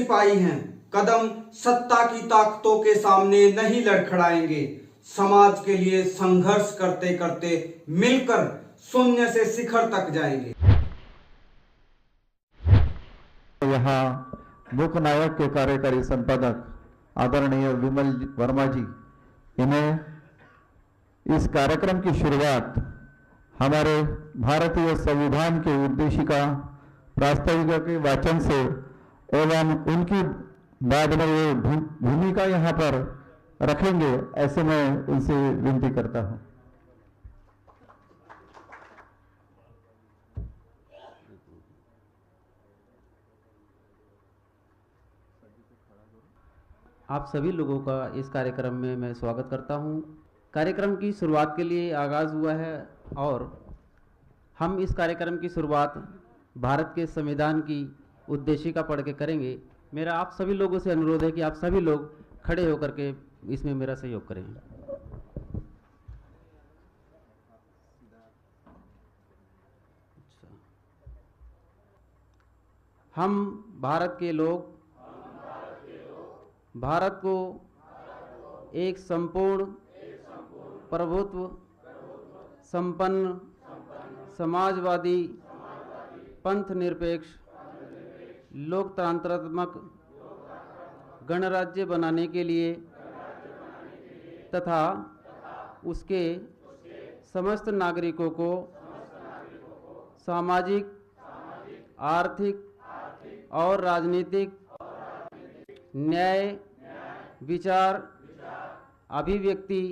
सिपाही हैं, कदम सत्ता की ताकतों के सामने नहीं लड़खड़ाएंगे। समाज के लिए संघर्ष करते करते मिलकर शून्य से शिखर तक जाएंगे। यहाँ मूक नायक के कार्यकारी संपादक आदरणीय विमल वर्मा जी, इन्हें इस कार्यक्रम की शुरुआत हमारे भारतीय संविधान के उद्देशिका प्रास्ताविका के वाचन से एवं उनकी बाद में ये भूमिका यहाँ पर रखेंगे, ऐसे मैं उनसे विनती करता हूँ। आप सभी लोगों का इस कार्यक्रम में मैं स्वागत करता हूं। कार्यक्रम की शुरुआत के लिए आगाज़ हुआ है और हम इस कार्यक्रम की शुरुआत भारत के संविधान की उद्देशिका पढ़ के करेंगे। मेरा आप सभी लोगों से अनुरोध है कि आप सभी लोग खड़े होकर के इसमें मेरा सहयोग करें। हम भारत के लोग भारत को एक संपूर्ण प्रभुत्व संपन्न समाजवादी पंथ निरपेक्ष लोकतंत्रात्मक गणराज्य बनाने के लिए तथा उसके समस्त नागरिकों को सामाजिक, आर्थिक और राजनीतिक न्याय, विचार, अभिव्यक्ति,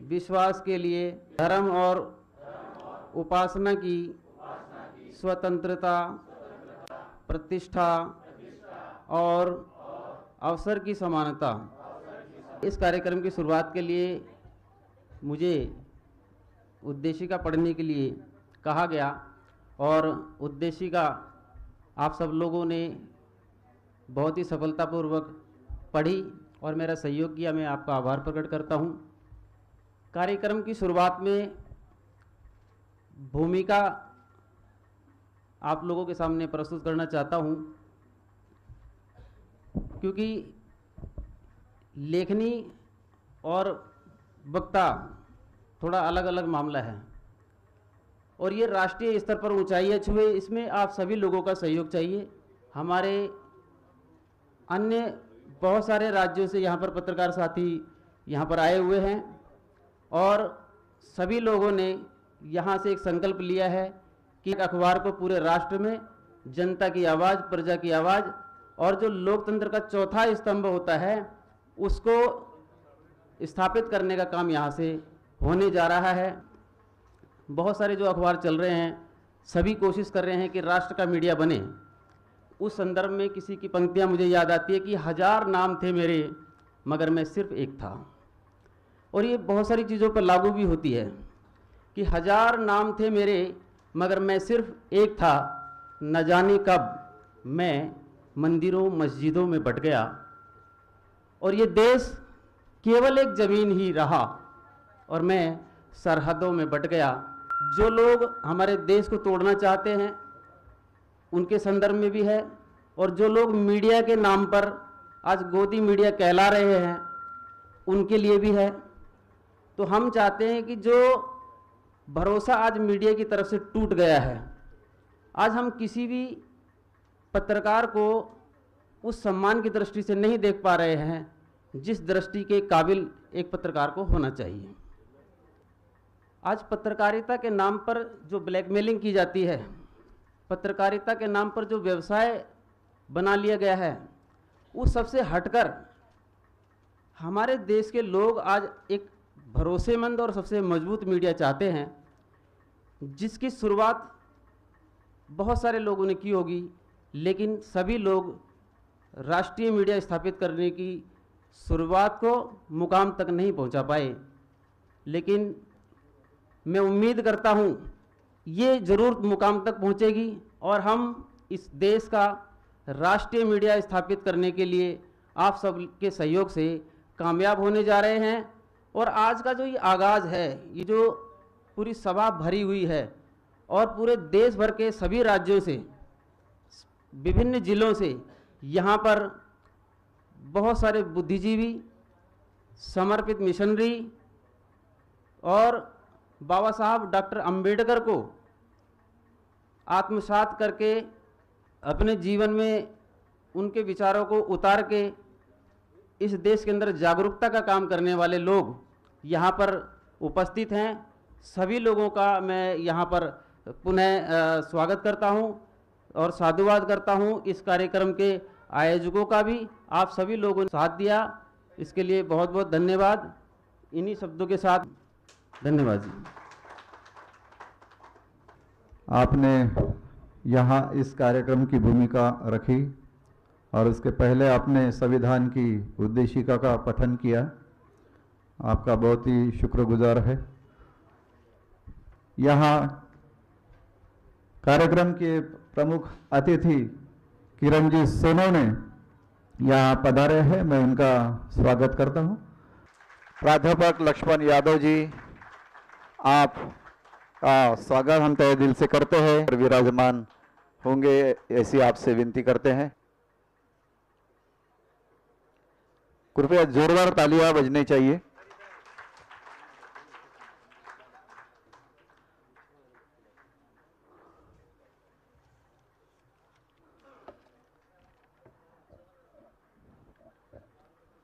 विश्वास के लिए धर्म और उपासना की स्वतंत्रता, प्रतिष्ठा और अवसर की समानता। इस कार्यक्रम की शुरुआत के लिए मुझे उद्देशिका पढ़ने के लिए कहा गया और उद्देशिका आप सब लोगों ने बहुत ही सफलतापूर्वक पढ़ी और मेरा सहयोग किया। मैं आपका आभार प्रकट करता हूं। कार्यक्रम की शुरुआत में भूमिका आप लोगों के सामने प्रस्तुत करना चाहता हूं, क्योंकि लेखनी और वक्ता थोड़ा अलग अलग मामला है और ये राष्ट्रीय स्तर पर ऊंचाइयां छुए, इसमें आप सभी लोगों का सहयोग चाहिए। हमारे अन्य बहुत सारे राज्यों से यहाँ पर पत्रकार साथी यहाँ पर आए हुए हैं और सभी लोगों ने यहाँ से एक संकल्प लिया है कि अखबार को पूरे राष्ट्र में जनता की आवाज़, प्रजा की आवाज़ और जो लोकतंत्र का चौथा स्तंभ होता है उसको स्थापित करने का काम यहाँ से होने जा रहा है। बहुत सारे जो अखबार चल रहे हैं सभी कोशिश कर रहे हैं कि राष्ट्र का मीडिया बने। उस संदर्भ में किसी की पंक्तियाँ मुझे याद आती है कि 1000 नाम थे मेरे मगर मैं सिर्फ एक था। और ये बहुत सारी चीज़ों पर लागू भी होती है कि 1000 नाम थे मेरे मगर मैं सिर्फ एक था, न जाने कब मैं मंदिरों मस्जिदों में बट गया। और ये देश केवल एक ज़मीन ही रहा और मैं सरहदों में बट गया। जो लोग हमारे देश को तोड़ना चाहते हैं उनके संदर्भ में भी है और जो लोग मीडिया के नाम पर आज गोदी मीडिया कहला रहे हैं उनके लिए भी है। तो हम चाहते हैं कि जो भरोसा आज मीडिया की तरफ से टूट गया है, आज हम किसी भी पत्रकार को उस सम्मान की दृष्टि से नहीं देख पा रहे हैं जिस दृष्टि के काबिल एक पत्रकार को होना चाहिए। आज पत्रकारिता के नाम पर जो ब्लैकमेलिंग की जाती है, पत्रकारिता के नाम पर जो व्यवसाय बना लिया गया है, उस सबसे हटकर हमारे देश के लोग आज एक भरोसेमंद और सबसे मजबूत मीडिया चाहते हैं, जिसकी शुरुआत बहुत सारे लोगों ने की होगी, लेकिन सभी लोग राष्ट्रीय मीडिया स्थापित करने की शुरुआत को मुकाम तक नहीं पहुंचा पाए। लेकिन मैं उम्मीद करता हूं ये ज़रूर मुकाम तक पहुंचेगी और हम इस देश का राष्ट्रीय मीडिया स्थापित करने के लिए आप सब के सहयोग से कामयाब होने जा रहे हैं। और आज का जो ये आगाज़ है, ये जो पूरी सभा भरी हुई है और पूरे देश भर के सभी राज्यों से, विभिन्न जिलों से यहाँ पर बहुत सारे बुद्धिजीवी, समर्पित मिशनरी और बाबा साहब डॉक्टर अंबेडकर को आत्मसात करके अपने जीवन में उनके विचारों को उतार के इस देश के अंदर जागरूकता का काम करने वाले लोग यहाँ पर उपस्थित हैं। सभी लोगों का मैं यहाँ पर पुनः स्वागत करता हूँ और साधुवाद करता हूँ। इस कार्यक्रम के आयोजकों का भी आप सभी लोगों ने साथ दिया, इसके लिए बहुत बहुत धन्यवाद। इन्हीं शब्दों के साथ धन्यवाद जी। आपने यहाँ इस कार्यक्रम की भूमिका रखी और उसके पहले आपने संविधान की उद्देशिका का पठन किया। आपका बहुत ही शुक्रगुजार है। यहाँ कार्यक्रम के प्रमुख अतिथि किरण जी सोनवने यहाँ पधारे हैं, मैं उनका स्वागत करता हूँ। प्राध्यापक लक्ष्मण यादव जी, आप का स्वागत हम तहे दिल से करते हैं और विराजमान होंगे ऐसी आपसे विनती करते हैं। कृपया जोरदार तालियां बजनी चाहिए।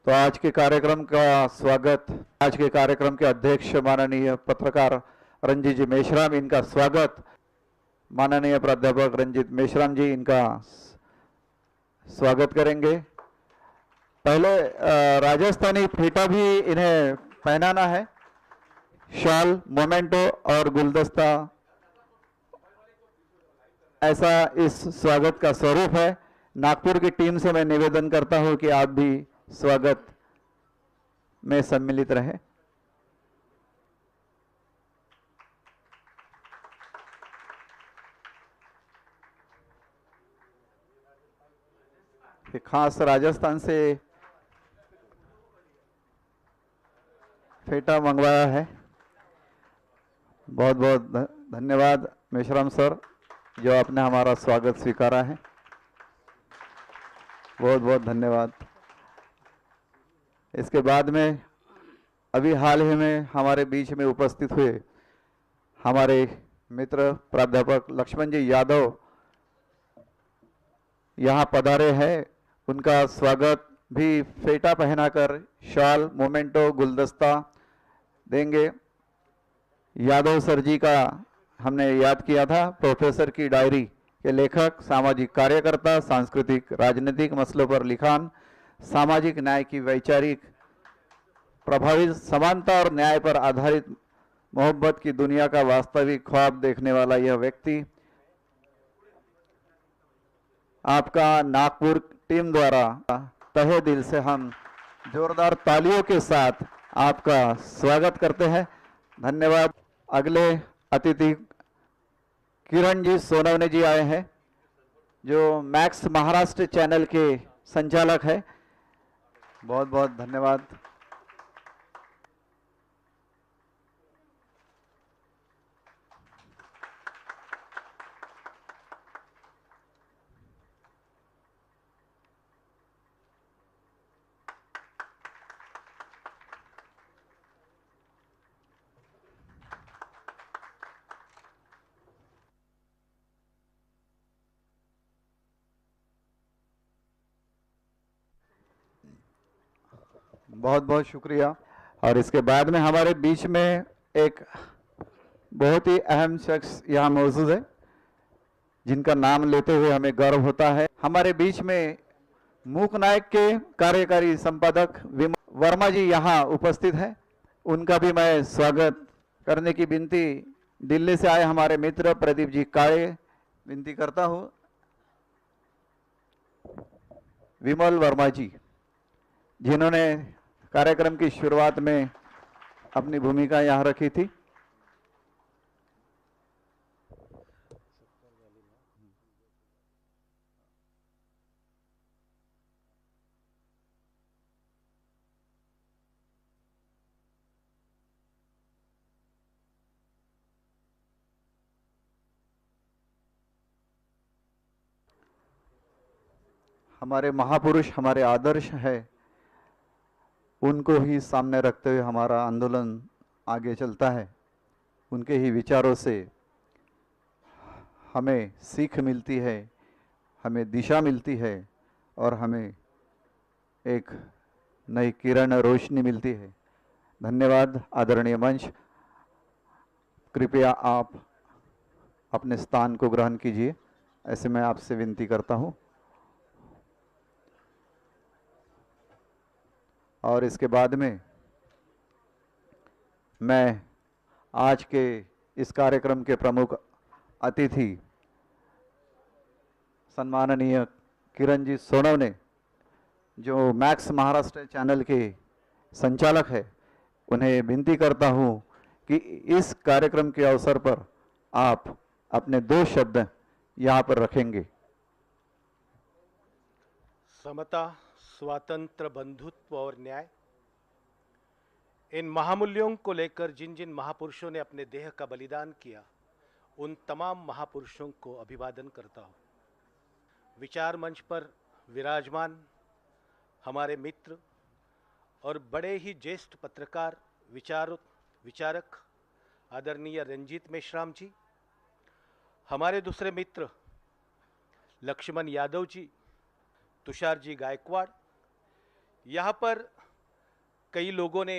तो आज के कार्यक्रम का स्वागत, आज के कार्यक्रम के अध्यक्ष माननीय पत्रकार रंजीत जी मेश्राम, इनका स्वागत। माननीय प्राध्यापक रंजीत मेश्राम जी इनका स्वागत करेंगे। पहले राजस्थानी फेटा भी इन्हें पहनाना है, शाल, मोमेंटो और गुलदस्ता, ऐसा इस स्वागत का स्वरूप है। नागपुर की टीम से मैं निवेदन करता हूं कि आप भी स्वागत में सम्मिलित रहे। खास राजस्थान से फेटा मंगवाया है। बहुत बहुत धन्यवाद मेश्राम सर, जो आपने हमारा स्वागत स्वीकारा है। बहुत बहुत धन्यवाद। इसके बाद में अभी हाल ही में हमारे बीच में उपस्थित हुए हमारे मित्र प्राध्यापक लक्ष्मण जी यादव यहाँ पधारे हैं। उनका स्वागत भी फेटा पहनाकर, शाल, मोमेंटो, गुलदस्ता देंगे। यादव सर जी का हमने याद किया था, प्रोफेसर की डायरी के लेखक, सामाजिक कार्यकर्ता, सांस्कृतिक राजनीतिक मसलों पर लिखान, सामाजिक न्याय की वैचारिक प्रभावित, समानता और न्याय पर आधारित मोहब्बत की दुनिया का वास्तविक ख्वाब देखने वाला यह व्यक्ति आपका नागपुर टीम द्वारा तहे दिल से हम जोरदार तालियों के साथ आपका स्वागत करते हैं। धन्यवाद। अगले अतिथि किरण जी सोनवने जी आए हैं, जो मैक्स महाराष्ट्र चैनल के संचालक है। बहुत बहुत धन्यवाद। बहुत बहुत शुक्रिया। और इसके बाद में हमारे बीच में एक बहुत ही अहम शख्स यहाँ मौजूद है, जिनका नाम लेते हुए हमें गर्व होता है। हमारे बीच में मूक नायक के कार्यकारी संपादक विमल वर्मा जी यहाँ उपस्थित हैं। उनका भी मैं स्वागत करने की विनती दिल्ली से आए हमारे मित्र प्रदीप जी काळे विनती करता हूँ। विमल वर्मा जी, जिन्होंने कार्यक्रम की शुरुआत में अपनी भूमिका यहाँ रखी थी। हमारे महापुरुष हमारे आदर्श है, उनको ही सामने रखते हुए हमारा आंदोलन आगे चलता है। उनके ही विचारों से हमें सीख मिलती है, हमें दिशा मिलती है और हमें एक नई किरण रोशनी मिलती है। धन्यवाद आदरणीय मंच। कृपया आप अपने स्थान को ग्रहण कीजिए, ऐसे मैं आपसे विनती करता हूं। और इसके बाद में मैं आज के इस कार्यक्रम के प्रमुख अतिथि सम्माननीय किरण जी सोनवने, जो मैक्स महाराष्ट्र चैनल के संचालक है, उन्हें विनती करता हूं कि इस कार्यक्रम के अवसर पर आप अपने 2 शब्द यहाँ पर रखेंगे। समता, स्वातंत्र, बंधुत्व और न्याय, इन महामूल्यों को लेकर जिन जिन महापुरुषों ने अपने देह का बलिदान किया, उन तमाम महापुरुषों को अभिवादन करता हूँ। विचार मंच पर विराजमान हमारे मित्र और बड़े ही ज्येष्ठ पत्रकार विचारक आदरणीय रंजीत मेश्राम जी, हमारे दूसरे मित्र लक्ष्मण यादव जी, तुषार जी गायकवाड़, यहाँ पर कई लोगों ने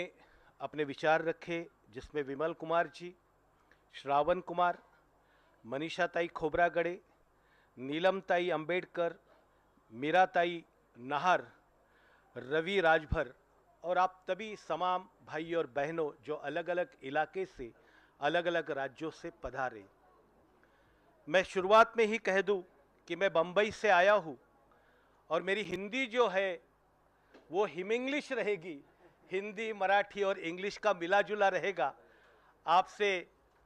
अपने विचार रखे, जिसमें विमल कुमार जी, श्रावण कुमार, मनीषा ताई खोबरागड़े, नीलम ताई अंबेडकर, मीरा ताई नाहर, रवि राजभर और आप तभी तमाम भाई और बहनों जो अलग अलग इलाके से, अलग अलग राज्यों से पधारे। मैं शुरुआत में ही कह दूं कि मैं बम्बई से आया हूं और मेरी हिंदी जो है वो हिम इंग्लिश रहेगी, हिंदी, मराठी और इंग्लिश का मिला जुला रहेगा। आपसे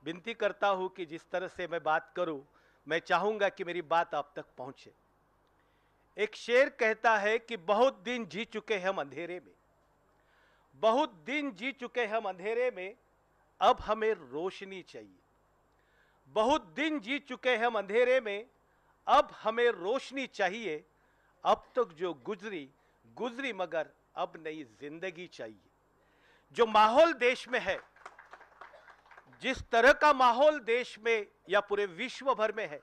विनती करता हूं कि जिस तरह से मैं बात करूं, मैं चाहूंगा कि मेरी बात आप तक पहुंचे। एक शेर कहता है कि बहुत दिन जी चुके हम अंधेरे में, बहुत दिन जी चुके हम अंधेरे में, अब हमें रोशनी चाहिए। बहुत दिन जी चुके हम अंधेरे में, अब हमें रोशनी चाहिए। अब तक जो गुजरी गुजरी, मगर अब नई जिंदगी चाहिए। जो माहौल देश में है, जिस तरह का माहौल देश में या पूरे विश्व भर में है,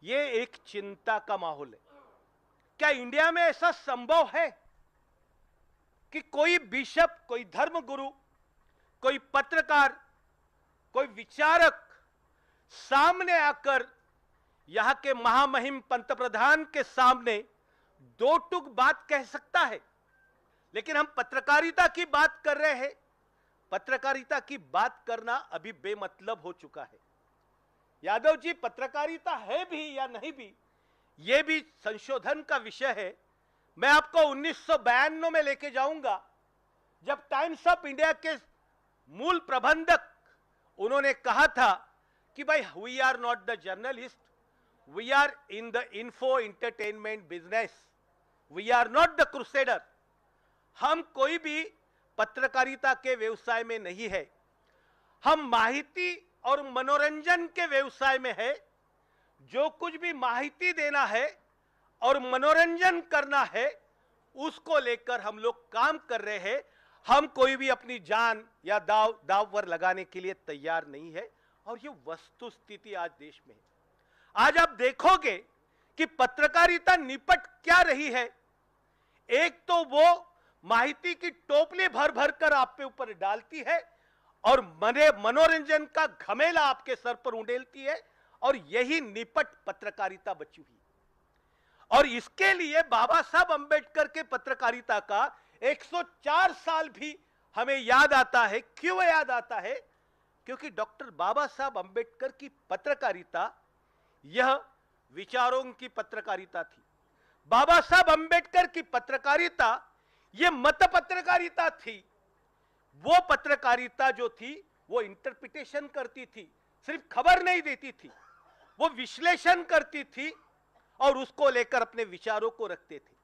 ये एक चिंता का माहौल है। क्या इंडिया में ऐसा संभव है कि कोई बिशप, कोई धर्मगुरु, कोई पत्रकार, कोई विचारक सामने आकर यहां के महामहिम पंतप्रधान के सामने 2 टूक बात कह सकता है? लेकिन हम पत्रकारिता की बात कर रहे हैं। पत्रकारिता की बात करना अभी बेमतलब हो चुका है। यादव जी, पत्रकारिता है भी या नहीं भी, यह भी संशोधन का विषय है। मैं आपको 1992 में लेके जाऊंगा, जब टाइम्स ऑफ इंडिया के मूल प्रबंधक उन्होंने कहा था कि भाई, we are not the journalist, we are in the info entertainment business, we are not the crusader. हम कोई भी पत्रकारिता के व्यवसाय में नहीं है, हम माहिती और मनोरंजन के व्यवसाय में है। जो कुछ भी माहिती देना है और मनोरंजन करना है, उसको लेकर हम लोग काम कर रहे हैं। हम कोई भी अपनी जान या दाव पर लगाने के लिए तैयार नहीं है। और ये वस्तु स्थिति आज देश में है। आज आप देखोगे कि पत्रकारिता निपट क्या रही है। एक तो वो माहिती की टोपली भर भर कर आप पे ऊपर डालती है और मनोरंजन का घमेला आपके सर पर उंडेलती है, और यही निपट पत्रकारिता बची हुई। और इसके लिए बाबा साहब अंबेडकर के पत्रकारिता का 104 साल भी हमें याद आता है। क्यों याद आता है? क्योंकि डॉक्टर बाबा साहब अंबेडकर की पत्रकारिता यह विचारों की पत्रकारिता थी। बाबा साहब अंबेडकर की पत्रकारिता यह मत पत्रकारिता थी। वो पत्रकारिता जो थी वो इंटरप्रिटेशन करती थी, सिर्फ खबर नहीं देती थी, वो विश्लेषण करती थी और उसको लेकर अपने विचारों को रखते थे।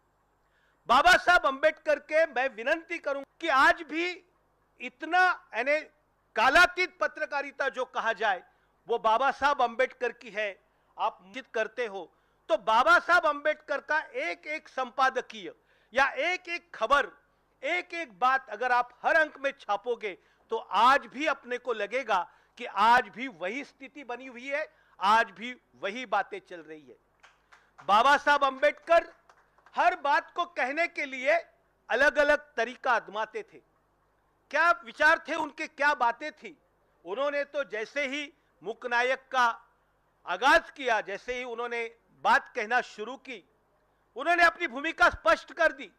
बाबा साहब अंबेडकर के मैं विनती करूं कि आज भी इतना यानी कालातीत पत्रकारिता जो कहा जाए वो बाबा साहब अंबेडकर की है। आप निश्चित करते हो तो बाबा साहब अंबेडकर का एक एक संपादकीय या एक एक खबर, एक एक बात अगर आप हर अंक में छापोगे तो आज भी अपने को लगेगा कि आज भी वही स्थिति बनी हुई है, आज भी वही बातें चल रही है। बाबा साहब अंबेडकर हर बात को कहने के लिए अलग अलग तरीका आजमाते थे। क्या विचार थे उनके, क्या बातें थी? उन्होंने तो जैसे ही मूकनायक का आगाज किया, जैसे ही उन्होंने बात कहना शुरू की, उन्होंने अपनी भूमिका स्पष्ट कर दी।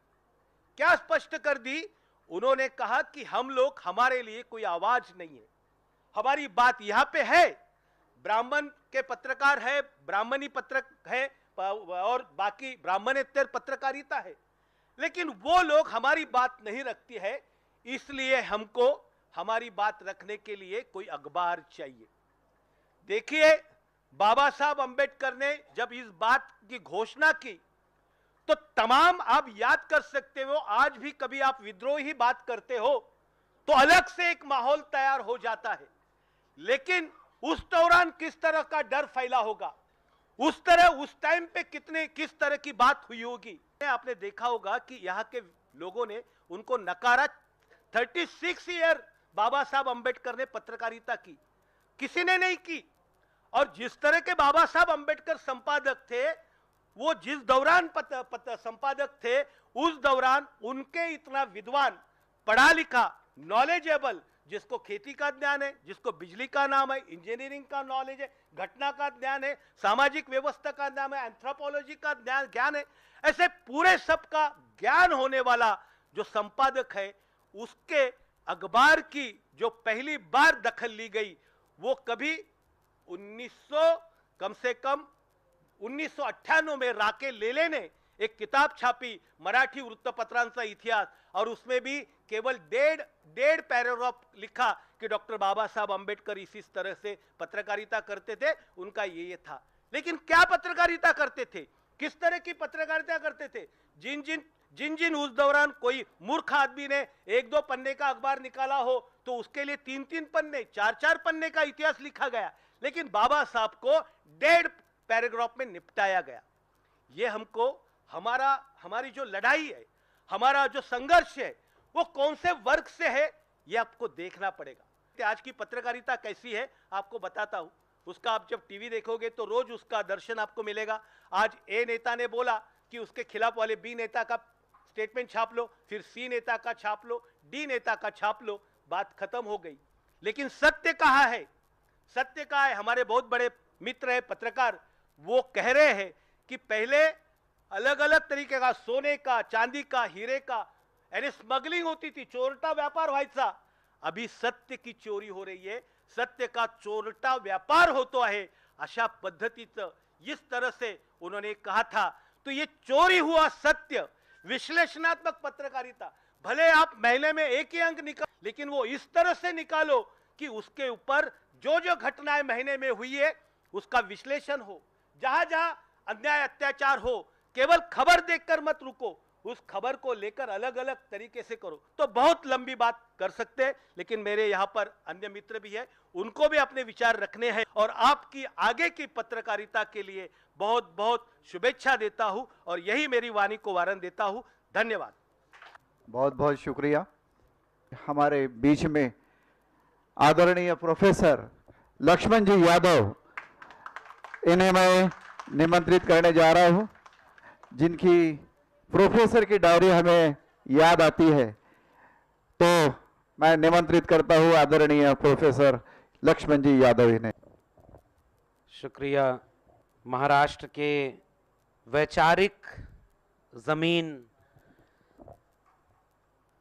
क्या स्पष्ट कर दी? उन्होंने कहा कि हम लोग, हमारे लिए कोई आवाज नहीं है, हमारी बात यहां पे है। ब्राह्मण के पत्रकार है, ब्राह्मणी पत्रक है और बाकी ब्राह्मणेतर पत्रकारिता है, लेकिन वो लोग हमारी बात नहीं रखती है, इसलिए हमको हमारी बात रखने के लिए कोई अखबार चाहिए। देखिए, बाबा साहब अंबेडकर ने जब इस बात की घोषणा की तो तमाम, आप याद कर सकते हो, आज भी कभी आप विद्रोही बात करते हो तो अलग से एक माहौल तैयार हो जाता है, लेकिन उस दौरान किस तरह का डर फैला होगा, उस टाइम पे किस तरह की बात हुई होगी। आपने देखा होगा कि यहाँ के लोगों ने उनको नकारा। 36 ईयर बाबा साहब अंबेडकर ने पत्रकारिता की, किसी ने नहीं की। और जिस तरह के बाबा साहब अंबेडकर संपादक थे, वो जिस दौरान संपादक थे, उस दौरान उनके इतना विद्वान, पढ़ा लिखा, नॉलेजेबल, जिसको खेती का ज्ञान है, जिसको बिजली का नाम है, इंजीनियरिंग का नॉलेज है, घटना का ज्ञान है, सामाजिक व्यवस्था का नाम है, एंथ्रोपोलॉजी का ज्ञान है, ऐसे पूरे सब का ज्ञान होने वाला जो संपादक है, उसके अखबार की जो पहली बार दखल ली गई वो कभी 1998 में राके लेले ने एक किताब छापी, मराठी वृत्तपत्रांचा इतिहास, और उसमें भी केवल डेढ़ पैराग्राफ लिखा कि डॉक्टर बाबा साहब अंबेडकर इसी तरह से पत्रकारिता करते थे, उनका ये था। लेकिन क्या पत्रकारिता करते थे, किस तरह की पत्रकारिता करते थे? जिन जिन उस दौरान कोई मूर्ख आदमी ने 1-2 पन्ने का अखबार निकाला हो तो उसके लिए 3-3 पन्ने, 4-4 पन्ने का इतिहास लिखा गया, लेकिन बाबा साहब को 1.5 पैराग्राफ में निपटाया गया। ये हमको, हमारी जो लड़ाई है, हमारा जो संघर्ष है, वो कौन से वर्ग से है, ये आपको देखना पड़ेगा। आज की पत्रकारिता कैसी है आपको बताता हूं। उसका आप जब टीवी देखोगे तो रोज उसका दर्शन आपको मिलेगा। आज ए नेता ने बोला कि उसके खिलाफ वाले बी नेता का स्टेटमेंट छाप लो, फिर सी नेता का छाप लो, डी नेता का छाप लो, बात खत्म हो गई। लेकिन सत्य कहाँ है? सत्य कहाँ है? हमारे बहुत बड़े मित्र है पत्रकार, वो कह रहे हैं कि पहले अलग अलग तरीके का, सोने का, चांदी का, हीरे का, यानी स्मगलिंग होती थी, चोरटा व्यापार व्हायचा। अभी सत्य की चोरी हो रही है, सत्य का चोरटा व्यापार होतो आहे, अशा पद्धतीचं इस तरह से उन्होंने कहा था। तो ये चोरी हुआ सत्य, विश्लेषणात्मक पत्रकारिता, भले आप महीने में एक ही अंक निकाल, लेकिन वो इस तरह से निकालो कि उसके ऊपर जो जो घटनाएं महीने में हुई है उसका विश्लेषण हो, जहां जहां अन्याय अत्याचार हो, केवल खबर देखकर मत रुको, उस खबर को लेकर अलग अलग तरीके से करो। तो बहुत लंबी बात कर सकते हैं, लेकिन मेरे यहाँ पर अन्य मित्र भी है, उनको भी अपने विचार रखने हैं, और आपकी आगे की पत्रकारिता के लिए बहुत बहुत शुभेच्छा देता हूं और यही मेरी वाणी को वारन देता हूं। धन्यवाद। बहुत बहुत शुक्रिया। हमारे बीच में आदरणीय प्रोफेसर लक्ष्मण जी यादव, इन्हें मैं निमंत्रित करने जा रहा हूं, जिनकी प्रोफेसर की डायरी हमें याद आती है, तो मैं निमंत्रित करता हूं आदरणीय प्रोफेसर लक्ष्मण जी यादव इन्हें। शुक्रिया। महाराष्ट्र के वैचारिक ज़मीन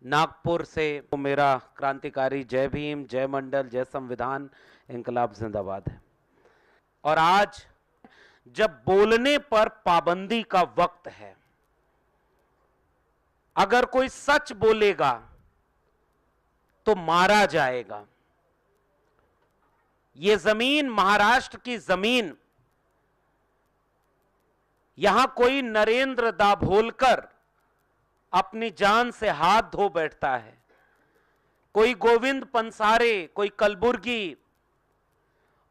नागपुर से मेरा क्रांतिकारी जय भीम, जय मंडल, जय संविधान, इंकलाब जिंदाबाद है। और आज जब बोलने पर पाबंदी का वक्त है, अगर कोई सच बोलेगा तो मारा जाएगा। ये जमीन, महाराष्ट्र की जमीन, यहां कोई नरेंद्र दाभोलकर अपनी जान से हाथ धो बैठता है, कोई गोविंद पंसारे, कोई कलबुर्गी,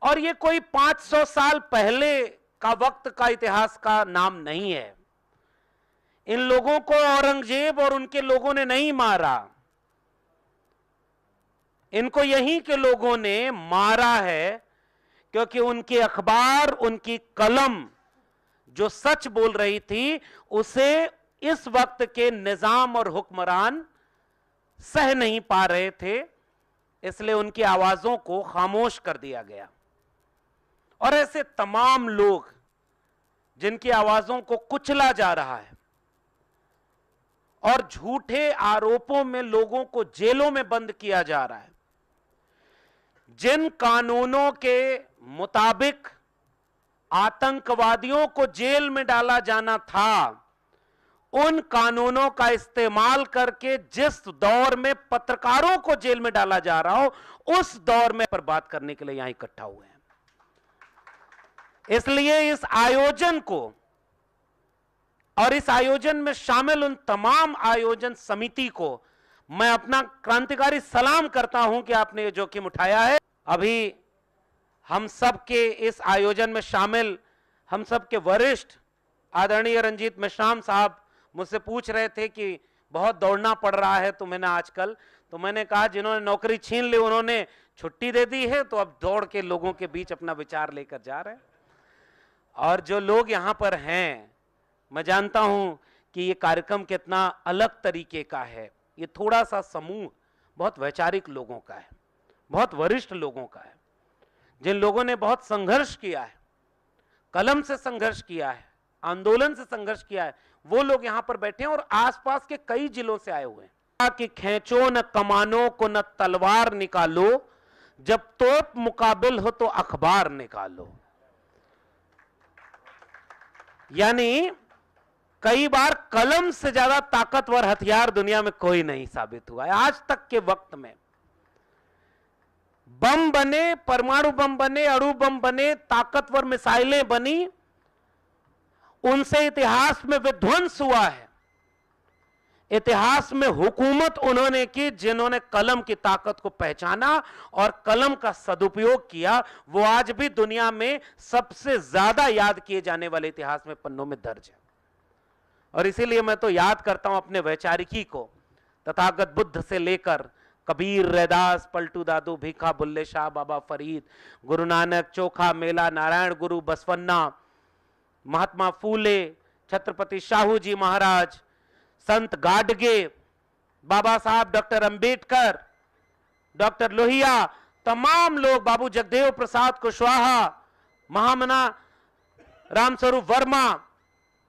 और ये कोई 500 साल पहले का वक्त का इतिहास का नाम नहीं है। इन लोगों को औरंगजेब और उनके लोगों ने नहीं मारा, इनको यहीं के लोगों ने मारा है, क्योंकि उनके अखबार, उनकी कलम जो सच बोल रही थी उसे इस वक्त के निजाम और हुक्मरान सह नहीं पा रहे थे, इसलिए उनकी आवाजों को खामोश कर दिया गया। और ऐसे तमाम लोग जिनकी आवाजों को कुचला जा रहा है और झूठे आरोपों में लोगों को जेलों में बंद किया जा रहा है। जिन कानूनों के मुताबिक आतंकवादियों को जेल में डाला जाना था, उन कानूनों का इस्तेमाल करके जिस दौर में पत्रकारों को जेल में डाला जा रहा हो, उस दौर में पर बात करने के लिए यहां इकट्ठा हुए हैं। इसलिए इस आयोजन को और इस आयोजन में शामिल उन तमाम आयोजन समिति को मैं अपना क्रांतिकारी सलाम करता हूं कि आपने ये जोखिम उठाया है। अभी हम सब के इस आयोजन में शामिल हम सब के वरिष्ठ आदरणीय रंजीत मेश्राम साहब मुझसे पूछ रहे थे कि बहुत दौड़ना पड़ रहा है तुम्हें ना आजकल, तो मैंने कहा जिन्होंने नौकरी छीन ली उन्होंने छुट्टी दे दी है, तो अब दौड़ के लोगों के बीच अपना विचार लेकर जा रहे हैं। और जो लोग यहां पर हैं, मैं जानता हूं कि ये कार्यक्रम कितना अलग तरीके का है। ये थोड़ा सा समूह बहुत वैचारिक लोगों का है, बहुत वरिष्ठ लोगों का है, जिन लोगों ने बहुत संघर्ष किया है, कलम से संघर्ष किया है, आंदोलन से संघर्ष किया है, वो लोग यहां पर बैठे हैं और आसपास के कई जिलों से आए हुए हैं। कि खींचो न कमानों को न तलवार निकालो, जब तोप मुकाबिल हो तो अखबार निकालो। यानी कई बार कलम से ज्यादा ताकतवर हथियार दुनिया में कोई नहीं साबित हुआ है आज तक के वक्त में। बम बने, परमाणु बम बने, अणु बम बने, ताकतवर मिसाइलें बनी, उनसे इतिहास में विध्वंस हुआ है। इतिहास में हुकूमत उन्होंने की जिन्होंने कलम की ताकत को पहचाना और कलम का सदुपयोग किया। वो आज भी दुनिया में सबसे ज्यादा याद किए जाने वाले इतिहास में पन्नों में दर्ज है। और इसीलिए मैं तो याद करता हूं अपने वैचारिकी को, तथागत बुद्ध से लेकर कबीर, रैदास, पलटू दादू, भीखा, बुल्ले शाह, बाबा फरीद, गुरु नानक, चोखा मेला, नारायण गुरु, बसवन्ना, महात्मा फूले, छत्रपति शाहू जी महाराज, संत गाडगे, बाबा साहब डॉक्टर अंबेडकर, डॉक्टर लोहिया, तमाम लोग, बाबू जगदेव प्रसाद कुशवाहा, महामना रामस्वरूप वर्मा,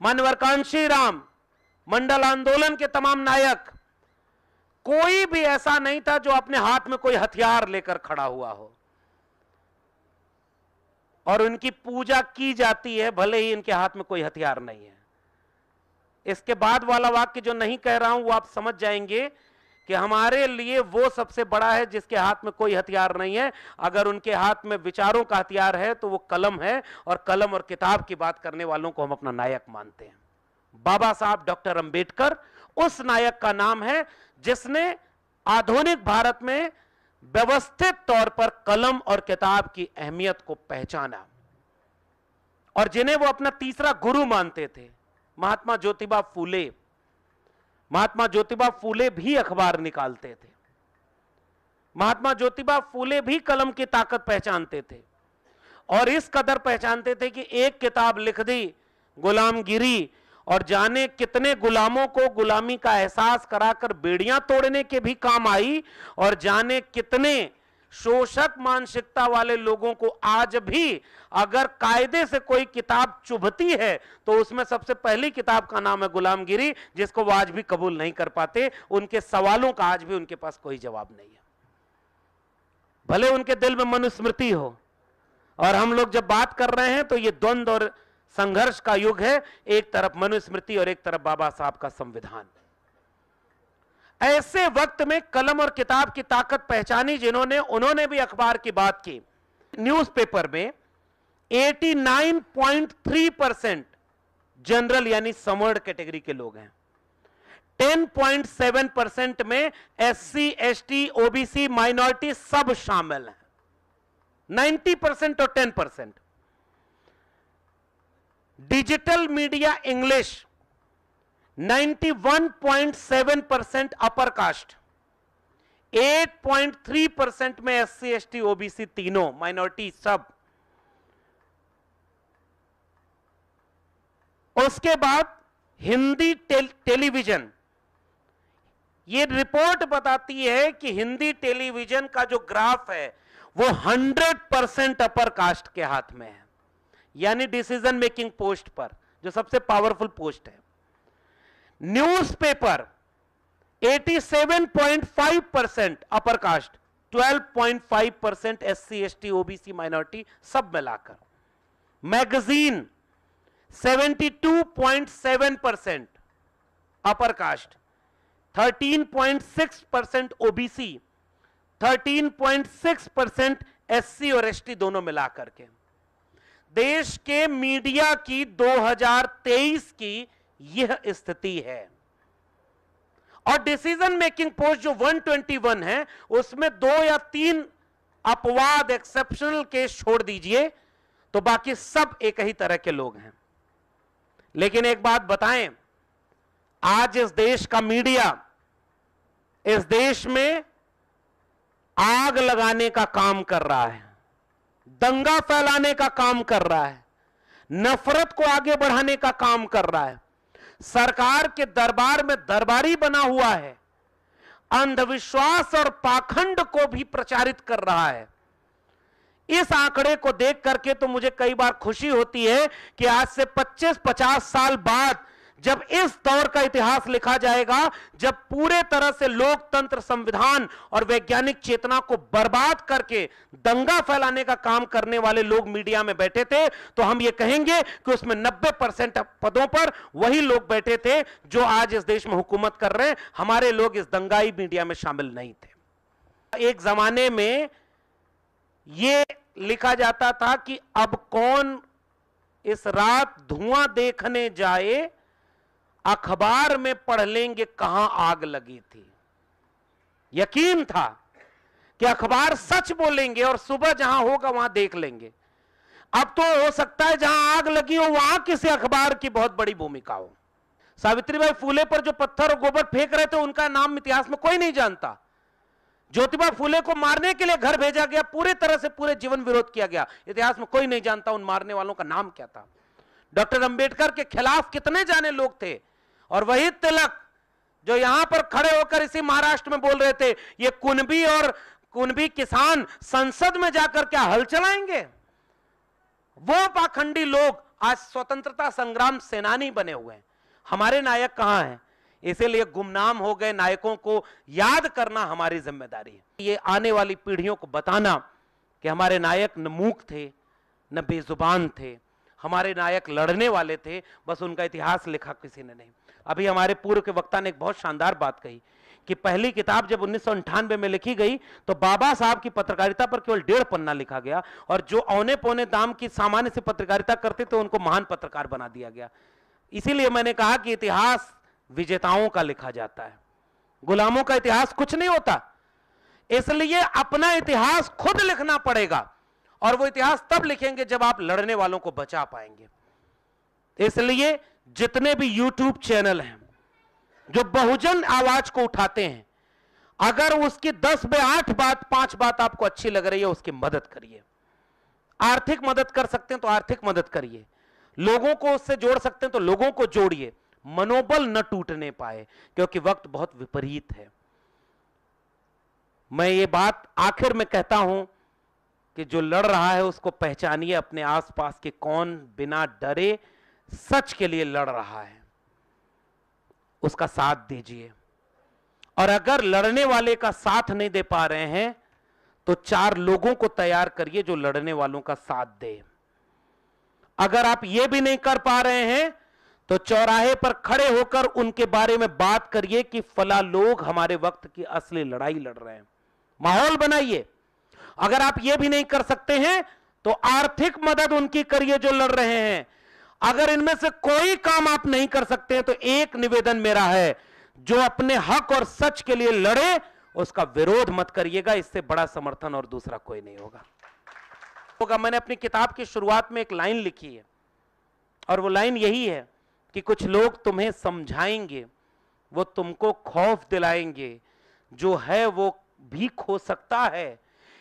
मानवर कांशी राम, मंडल आंदोलन के तमाम नायक, कोई भी ऐसा नहीं था जो अपने हाथ में कोई हथियार लेकर खड़ा हुआ हो। और उनकी पूजा की जाती है भले ही इनके हाथ में कोई हथियार नहीं है। इसके बाद वाला वाक्य जो नहीं कह रहा हूं वो आप समझ जाएंगे कि हमारे लिए वो सबसे बड़ा है जिसके हाथ में कोई हथियार नहीं है। अगर उनके हाथ में विचारों का हथियार है तो वो कलम है, और कलम और किताब की बात करने वालों को हम अपना नायक मानते हैं। बाबा साहब डॉक्टर अंबेडकर उस नायक का नाम है जिसने आधुनिक भारत में व्यवस्थित तौर पर कलम और किताब की अहमियत को पहचाना, और जिन्हें वो अपना तीसरा गुरु मानते थे। महात्मा ज्योतिबा फूले, महात्मा ज्योतिबा फूले भी अखबार निकालते थे। महात्मा ज्योतिबा फूले भी कलम की ताकत पहचानते थे, और इस कदर पहचानते थे कि एक किताब लिख दी गुलामगिरी, और जाने कितने गुलामों को गुलामी का एहसास कराकर बेड़ियां तोड़ने के भी काम आई, और जाने कितने शोषक मानसिकता वाले लोगों को आज भी अगर कायदे से कोई किताब चुभती है तो उसमें सबसे पहली किताब का नाम है गुलामगिरी, जिसको वो आज भी कबूल नहीं कर पाते। उनके सवालों का आज भी उनके पास कोई जवाब नहीं है, भले उनके दिल में मनुस्मृति हो। और हम लोग जब बात कर रहे हैं तो ये द्वंद्व और संघर्ष का युग है, एक तरफ मनुस्मृति और एक तरफ बाबा साहब का संविधान। ऐसे वक्त में कलम और किताब की ताकत पहचानी जिन्होंने, उन्होंने भी अखबार की बात की। न्यूज़पेपर में 89.3% जनरल यानी समवर्ण कैटेगरी के लोग हैं, 10.7% में SC, ST, OBC, माइनॉरिटी सब शामिल हैं। 90% और 10%। Digital media English 91.7% upper caste, 8.3% में SC ST OBC तीनों माइनॉरिटी सब। उसके बाद हिंदी टेलीविजन, ये रिपोर्ट बताती है कि हिंदी टेलीविजन का जो ग्राफ है वो 100% अपर कास्ट के हाथ में है, यानी डिसीजन मेकिंग पोस्ट पर, जो सबसे पावरफुल पोस्ट है। Newspaper 87.5% upper caste, 12.5% SC ST OBC minority सब मिलाकर। Magazine 72.7% upper caste, 13.6% OBC, 13.6% SC और ST दोनों मिलाकर के। देश के मीडिया की 2023 की यह स्थिति है। और डिसीजन मेकिंग पोस्ट जो 121 है, उसमें 2 या 3 अपवाद एक्सेप्शनल केस छोड़ दीजिए तो बाकी सब एक ही तरह के लोग हैं। लेकिन एक बात बताएं, आज इस देश का मीडिया इस देश में आग लगाने का काम कर रहा है, दंगा फैलाने का काम कर रहा है, नफरत को आगे बढ़ाने का काम कर रहा है, सरकार के दरबार में दरबारी बना हुआ है, अंधविश्वास और पाखंड को भी प्रचारित कर रहा है। इस आंकड़े को देख करके तो मुझे कई बार खुशी होती है कि आज से 25-50 साल बाद जब इस दौर का इतिहास लिखा जाएगा, जब पूरे तरह से लोकतंत्र, संविधान और वैज्ञानिक चेतना को बर्बाद करके दंगा फैलाने का काम करने वाले लोग मीडिया में बैठे थे, तो हम ये कहेंगे कि उसमें 90% पदों पर वही लोग बैठे थे जो आज इस देश में हुकूमत कर रहे हैं। हमारे लोग इस दंगाई मीडिया में शामिल नहीं थे। एक जमाने में यह लिखा जाता था कि अब कौन इस रात धुआं देखने जाए, अखबार में पढ़ लेंगे कहां आग लगी थी। यकीन था कि अखबार सच बोलेंगे और सुबह जहां होगा वहां देख लेंगे। अब तो हो सकता है जहां आग लगी हो वहां किसी अखबार की बहुत बड़ी भूमिका हो। सावित्रीबाई फुले पर जो पत्थर और गोबर फेंक रहे थे, उनका नाम इतिहास में कोई नहीं जानता। ज्योतिबा फुले को मारने के लिए घर भेजा गया, पूरी तरह से पूरे जीवन विरोध किया गया, इतिहास में कोई नहीं जानता उन मारने वालों का नाम क्या था। डॉक्टर अंबेडकर के खिलाफ कितने जाने लोग थे, और वही तिलक जो यहां पर खड़े होकर इसी महाराष्ट्र में बोल रहे थे ये कुणबी और कुणबी किसान संसद में जाकर क्या हल चलाएंगे, वो पाखंडी लोग आज स्वतंत्रता संग्राम सेनानी बने हुए हैं। हमारे नायक कहां हैं? इसीलिए गुमनाम हो गए नायकों को याद करना हमारी जिम्मेदारी है। ये आने वाली पीढ़ियों को बताना कि हमारे नायक न मूक थे न बेजुबान थे, हमारे नायक लड़ने वाले थे, बस उनका इतिहास लिखा किसी ने नहीं। अभी हमारे पूर्व के वक्ता ने एक बहुत शानदार बात कही कि पहली किताब जब 1998 में लिखी गई तो बाबा साहब की पत्रकारिता पर केवल 1.5 पन्ना लिखा गया, और जो औने पौने दाम की सामान्य से पत्रकारिता करते थे उनको महान पत्रकार बना दिया गया। इसीलिए मैंने कहा कि इतिहास विजेताओं का लिखा जाता है, गुलामों का इतिहास कुछ नहीं होता। इसलिए अपना इतिहास खुद लिखना पड़ेगा, और वो इतिहास तब लिखेंगे जब आप लड़ने वालों को बचा पाएंगे। इसलिए जितने भी YouTube चैनल हैं जो बहुजन आवाज को उठाते हैं, अगर उसकी 10 में 8 बात 5 बात आपको अच्छी लग रही है, उसकी मदद करिए। आर्थिक मदद कर सकते हैं तो आर्थिक मदद करिए, लोगों को उससे जोड़ सकते हैं तो लोगों को जोड़िए। मनोबल न टूटने पाए, क्योंकि वक्त बहुत विपरीत है। मैं ये बात आखिर में कहता हूं कि जो लड़ रहा है उसको पहचानिए अपने आसपास के कौन बिना डरे सच के लिए लड़ रहा है, उसका साथ दीजिए। और अगर लड़ने वाले का साथ नहीं दे पा रहे हैं तो 4 लोगों को तैयार करिए जो लड़ने वालों का साथ दे। अगर आप ये भी नहीं कर पा रहे हैं तो चौराहे पर खड़े होकर उनके बारे में बात करिए कि फला लोग हमारे वक्त की असली लड़ाई लड़ रहे हैं, माहौल बनाइए। अगर आप ये भी नहीं कर सकते हैं तो आर्थिक मदद उनकी करिए जो लड़ रहे हैं। अगर इनमें से कोई काम आप नहीं कर सकते हैं तो एक निवेदन मेरा है, जो अपने हक और सच के लिए लड़े उसका विरोध मत करिएगा, इससे बड़ा समर्थन और दूसरा कोई नहीं होगा। मैंने अपनी किताब की शुरुआत में एक लाइन लिखी है और वो लाइन यही है कि कुछ लोग तुम्हें समझाएंगे, वो तुमको खौफ दिलाएंगे, जो है वो भी खो सकता है,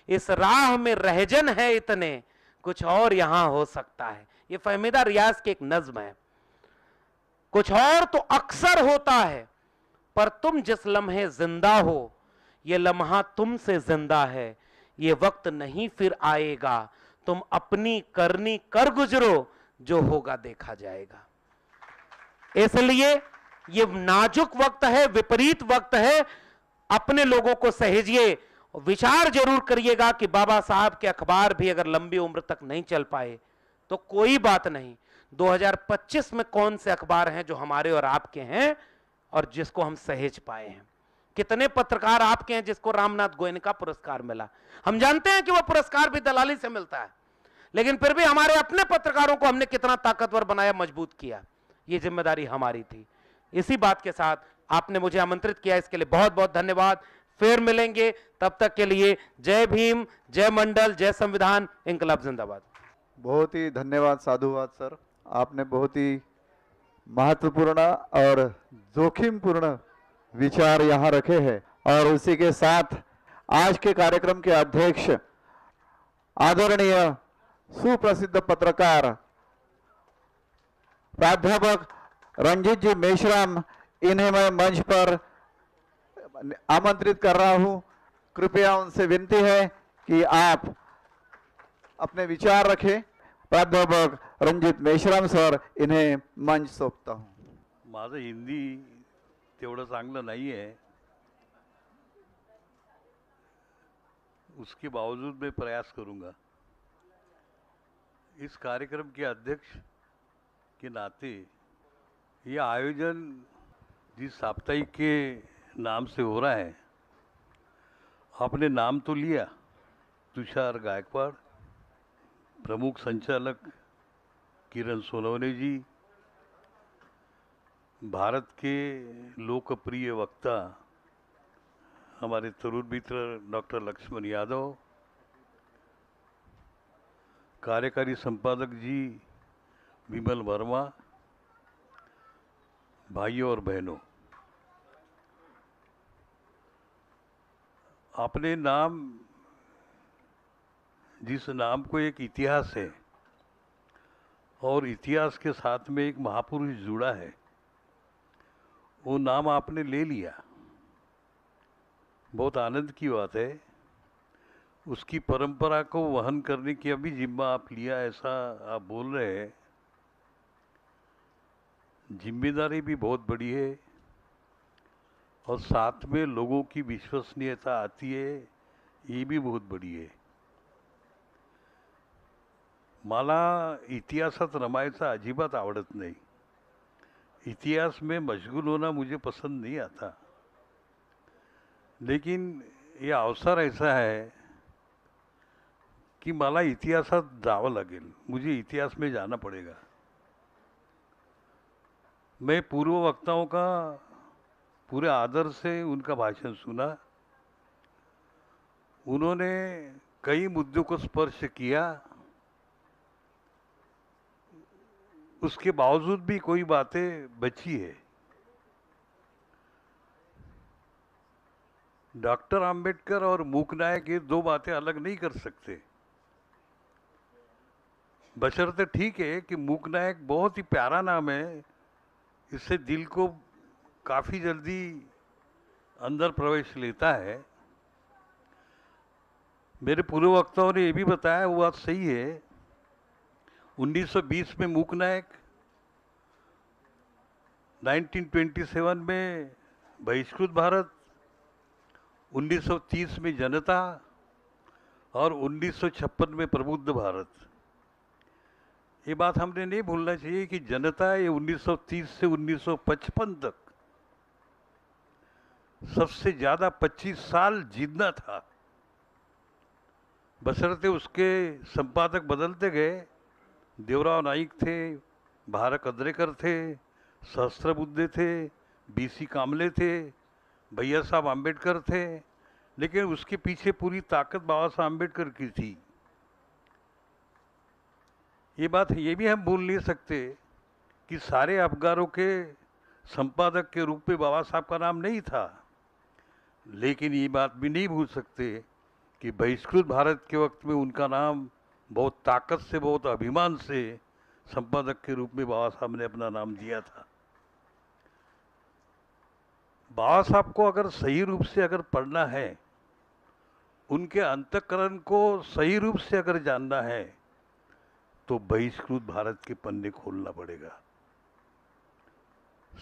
इस राह में रहजन है इतने, कुछ और यहां हो सकता है। ये फहमीदा रियाज की एक नज्म है। कुछ और तो अक्सर होता है, पर तुम जिस लम्हे जिंदा हो, ये लम्हा तुमसे जिंदा है, ये वक्त नहीं फिर आएगा, तुम अपनी करनी कर गुजरो, जो होगा देखा जाएगा। इसलिए ये नाजुक वक्त है, विपरीत वक्त है, अपने लोगों को सहेजिए, विचार जरूर करिएगा कि बाबा साहब के अखबार भी अगर लंबी उम्र तक नहीं चल पाए तो कोई बात नहीं, 2025 में कौन से अखबार हैं जो हमारे और आपके हैं और जिसको हम सहेज पाए हैं। कितने पत्रकार आपके हैं जिसको रामनाथ गोयनका पुरस्कार मिला। हम जानते हैं कि वह पुरस्कार भी दलाली से मिलता है, लेकिन फिर भी हमारे अपने पत्रकारों को हमने कितना ताकतवर बनाया, मजबूत किया, ये जिम्मेदारी हमारी थी। इसी बात के साथ आपने मुझे आमंत्रित किया, इसके लिए बहुत बहुत धन्यवाद। फिर मिलेंगे, तब तक के लिए जय भीम, जय मंडल, जय संविधान, इंकलाब जिंदाबाद। बहुत ही धन्यवाद, साधुवाद सर। आपने बहुत ही महत्वपूर्ण और जोखिमपूर्ण विचार यहाँ रखे हैं। और उसी के साथ आज के कार्यक्रम के अध्यक्ष आदरणीय सुप्रसिद्ध पत्रकार प्राध्यापक रंजीत जी मेश्राम, इन्हें मैं मंच पर आमंत्रित कर रहा हूं। कृपया उनसे विनती है कि आप अपने विचार रखें। प्राध्यापक रंजीत मेश्राम सर, इन्हें मंच सौंपता हूं। माझं हिंदी तेवढं चांगलं नाही आहे, उसके बावजूद मैं प्रयास करूंगा। इस कार्यक्रम के अध्यक्ष के नाते ये आयोजन जिस साप्ताहिक के नाम से हो रहा है, आपने नाम तो लिया, तुषार गायकवाड़, प्रमुख संचालक किरण सोनवणे जी, भारत के लोकप्रिय वक्ता हमारे तरुण मित्र डॉक्टर लक्ष्मण यादव, कार्यकारी संपादक जी विमल वर्मा, भाइयों और बहनों, अपने नाम, जिस नाम को एक इतिहास है और इतिहास के साथ में एक महापुरुष जुड़ा है, वो नाम आपने ले लिया, बहुत आनंद की बात है। उसकी परंपरा को वहन करने की अभी जिम्मा आप लिया, ऐसा आप बोल रहे हैं। जिम्मेदारी भी बहुत बड़ी है और साथ में लोगों की विश्वसनीयता आती है, ये भी बहुत बड़ी है। मला इतिहासात रमायचा अजिबात आवडत नाही, इतिहास में मशगूल होना मुझे पसंद नहीं आता, लेकिन ये अवसर ऐसा है कि मला इतिहासात जावं लागेल, मुझे इतिहास में जाना पड़ेगा। मैं पूर्व वक्ताओं का पूरे आदर से उनका भाषण सुना, उन्होंने कई मुद्दों को स्पर्श किया, उसके बावजूद भी कोई बातें बची है। डॉक्टर अंबेडकर और मूक नायक ये दो बातें अलग नहीं कर सकते। बशर्ते ठीक है कि मूक नायक बहुत ही प्यारा नाम है, इससे दिल को काफ़ी जल्दी अंदर प्रवेश लेता है। मेरे पूर्व वक्ताओं ने ये भी बताया, वो बात सही है। 1920 में मूक नायक, 1927 में बहिष्कृत भारत, 1930 में जनता और 1956 में प्रबुद्ध भारत। ये बात हमने नहीं भूलना चाहिए कि जनता ये 1930 से 1955 तक सबसे ज़्यादा 25 साल जीतना था, बशर्ते उसके संपादक बदलते गए। देवराव नाईक थे, भारत अद्रेकर थे, सहस्त्रबुद्धे थे, बीसी कामले थे, भैया साहब आम्बेडकर थे, लेकिन उसके पीछे पूरी ताकत बाबा साहब आम्बेडकर की थी। ये बात ये भी हम भूल नहीं सकते कि सारे अखबारों के संपादक के रूप में बाबा साहब का नाम नहीं था, लेकिन ये बात भी नहीं भूल सकते कि बहिष्कृत भारत के वक्त में उनका नाम बहुत ताकत से, बहुत अभिमान से संपादक के रूप में बाबा साहब ने अपना नाम दिया था। बाबा साहब को अगर सही रूप से अगर पढ़ना है, उनके अंतःकरण को सही रूप से अगर जानना है, तो बहिष्कृत भारत के पन्ने खोलना पड़ेगा।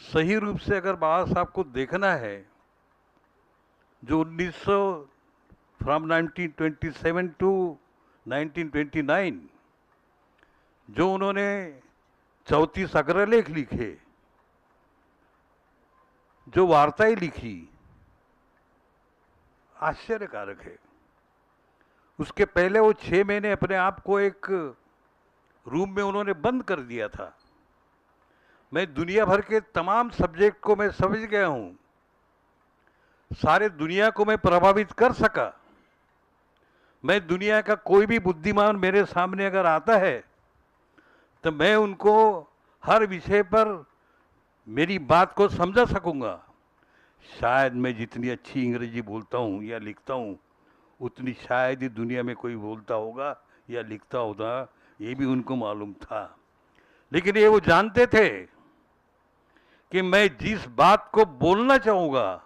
सही रूप से अगर बाबा साहब को देखना है, जो 1927 टू 1929 जो उन्होंने 34 अग्रलेख लिखे, जो वार्ताएं लिखी, आश्चर्यकारक है। उसके पहले वो 6 महीने अपने आप को एक रूम में उन्होंने बंद कर दिया था। मैं दुनिया भर के तमाम सब्जेक्ट को मैं समझ गया हूं, सारे दुनिया को मैं प्रभावित कर सका। मैं दुनिया का कोई भी बुद्धिमान मेरे सामने अगर आता है, तो मैं उनको हर विषय पर मेरी बात को समझा सकूंगा। शायद मैं जितनी अच्छी अंग्रेजी बोलता हूँ या लिखता हूँ, उतनी शायद ही दुनिया में कोई बोलता होगा या लिखता होगा, ये भी उनको मालूम था। लेकिन ये वो जानते थे कि मैं जिस बात को बोलना चाहूँगा,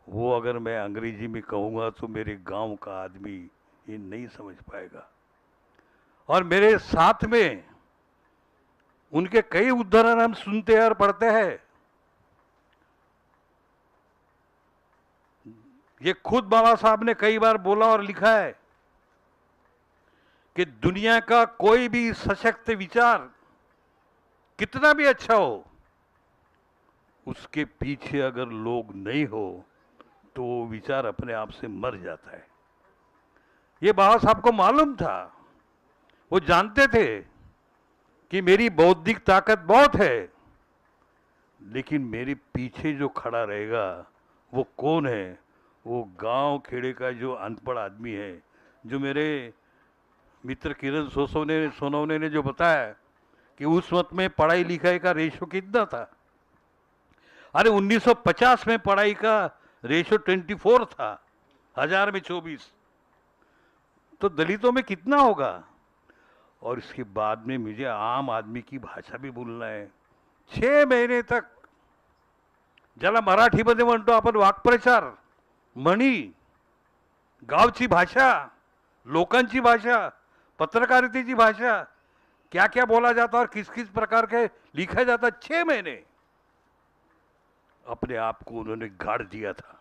वो अगर मैं अंग्रेजी में कहूँगा तो मेरे गांव का आदमी ये नहीं समझ पाएगा। और मेरे साथ में उनके कई उदाहरण हम सुनते हैं और पढ़ते हैं। ये खुद बाबा साहब ने कई बार बोला और लिखा है कि दुनिया का कोई भी सशक्त विचार कितना भी अच्छा हो, उसके पीछे अगर लोग नहीं हो तो वो विचार अपने आप से मर जाता है। ये बाबा साहब को मालूम था। वो जानते थे कि मेरी बौद्धिक ताकत बहुत है, लेकिन मेरे पीछे जो खड़ा रहेगा वो कौन है? वो गांव खेड़े का जो अनपढ़ आदमी है। जो मेरे मित्र किरण सोनवने ने जो बताया कि उस वक्त में पढ़ाई लिखाई का रेशो कितना था। अरे 1950 में पढ़ाई का रेशो 24 था, 1000 में 24, तो दलितों में कितना होगा? और इसके बाद में मुझे आम आदमी की भाषा भी बोलना है। 6 महीने तक, ज्याला मराठीमध्ये म्हणतो आपण वाक्प्रचार, म्हणी, गावची भाषा, लोकांची भाषा, पत्रकारितेची भाषा, क्या क्या बोला जाता और किस किस प्रकार के लिखा जाता, 6 महीने अपने आप को उन्होंने गाड़ दिया था।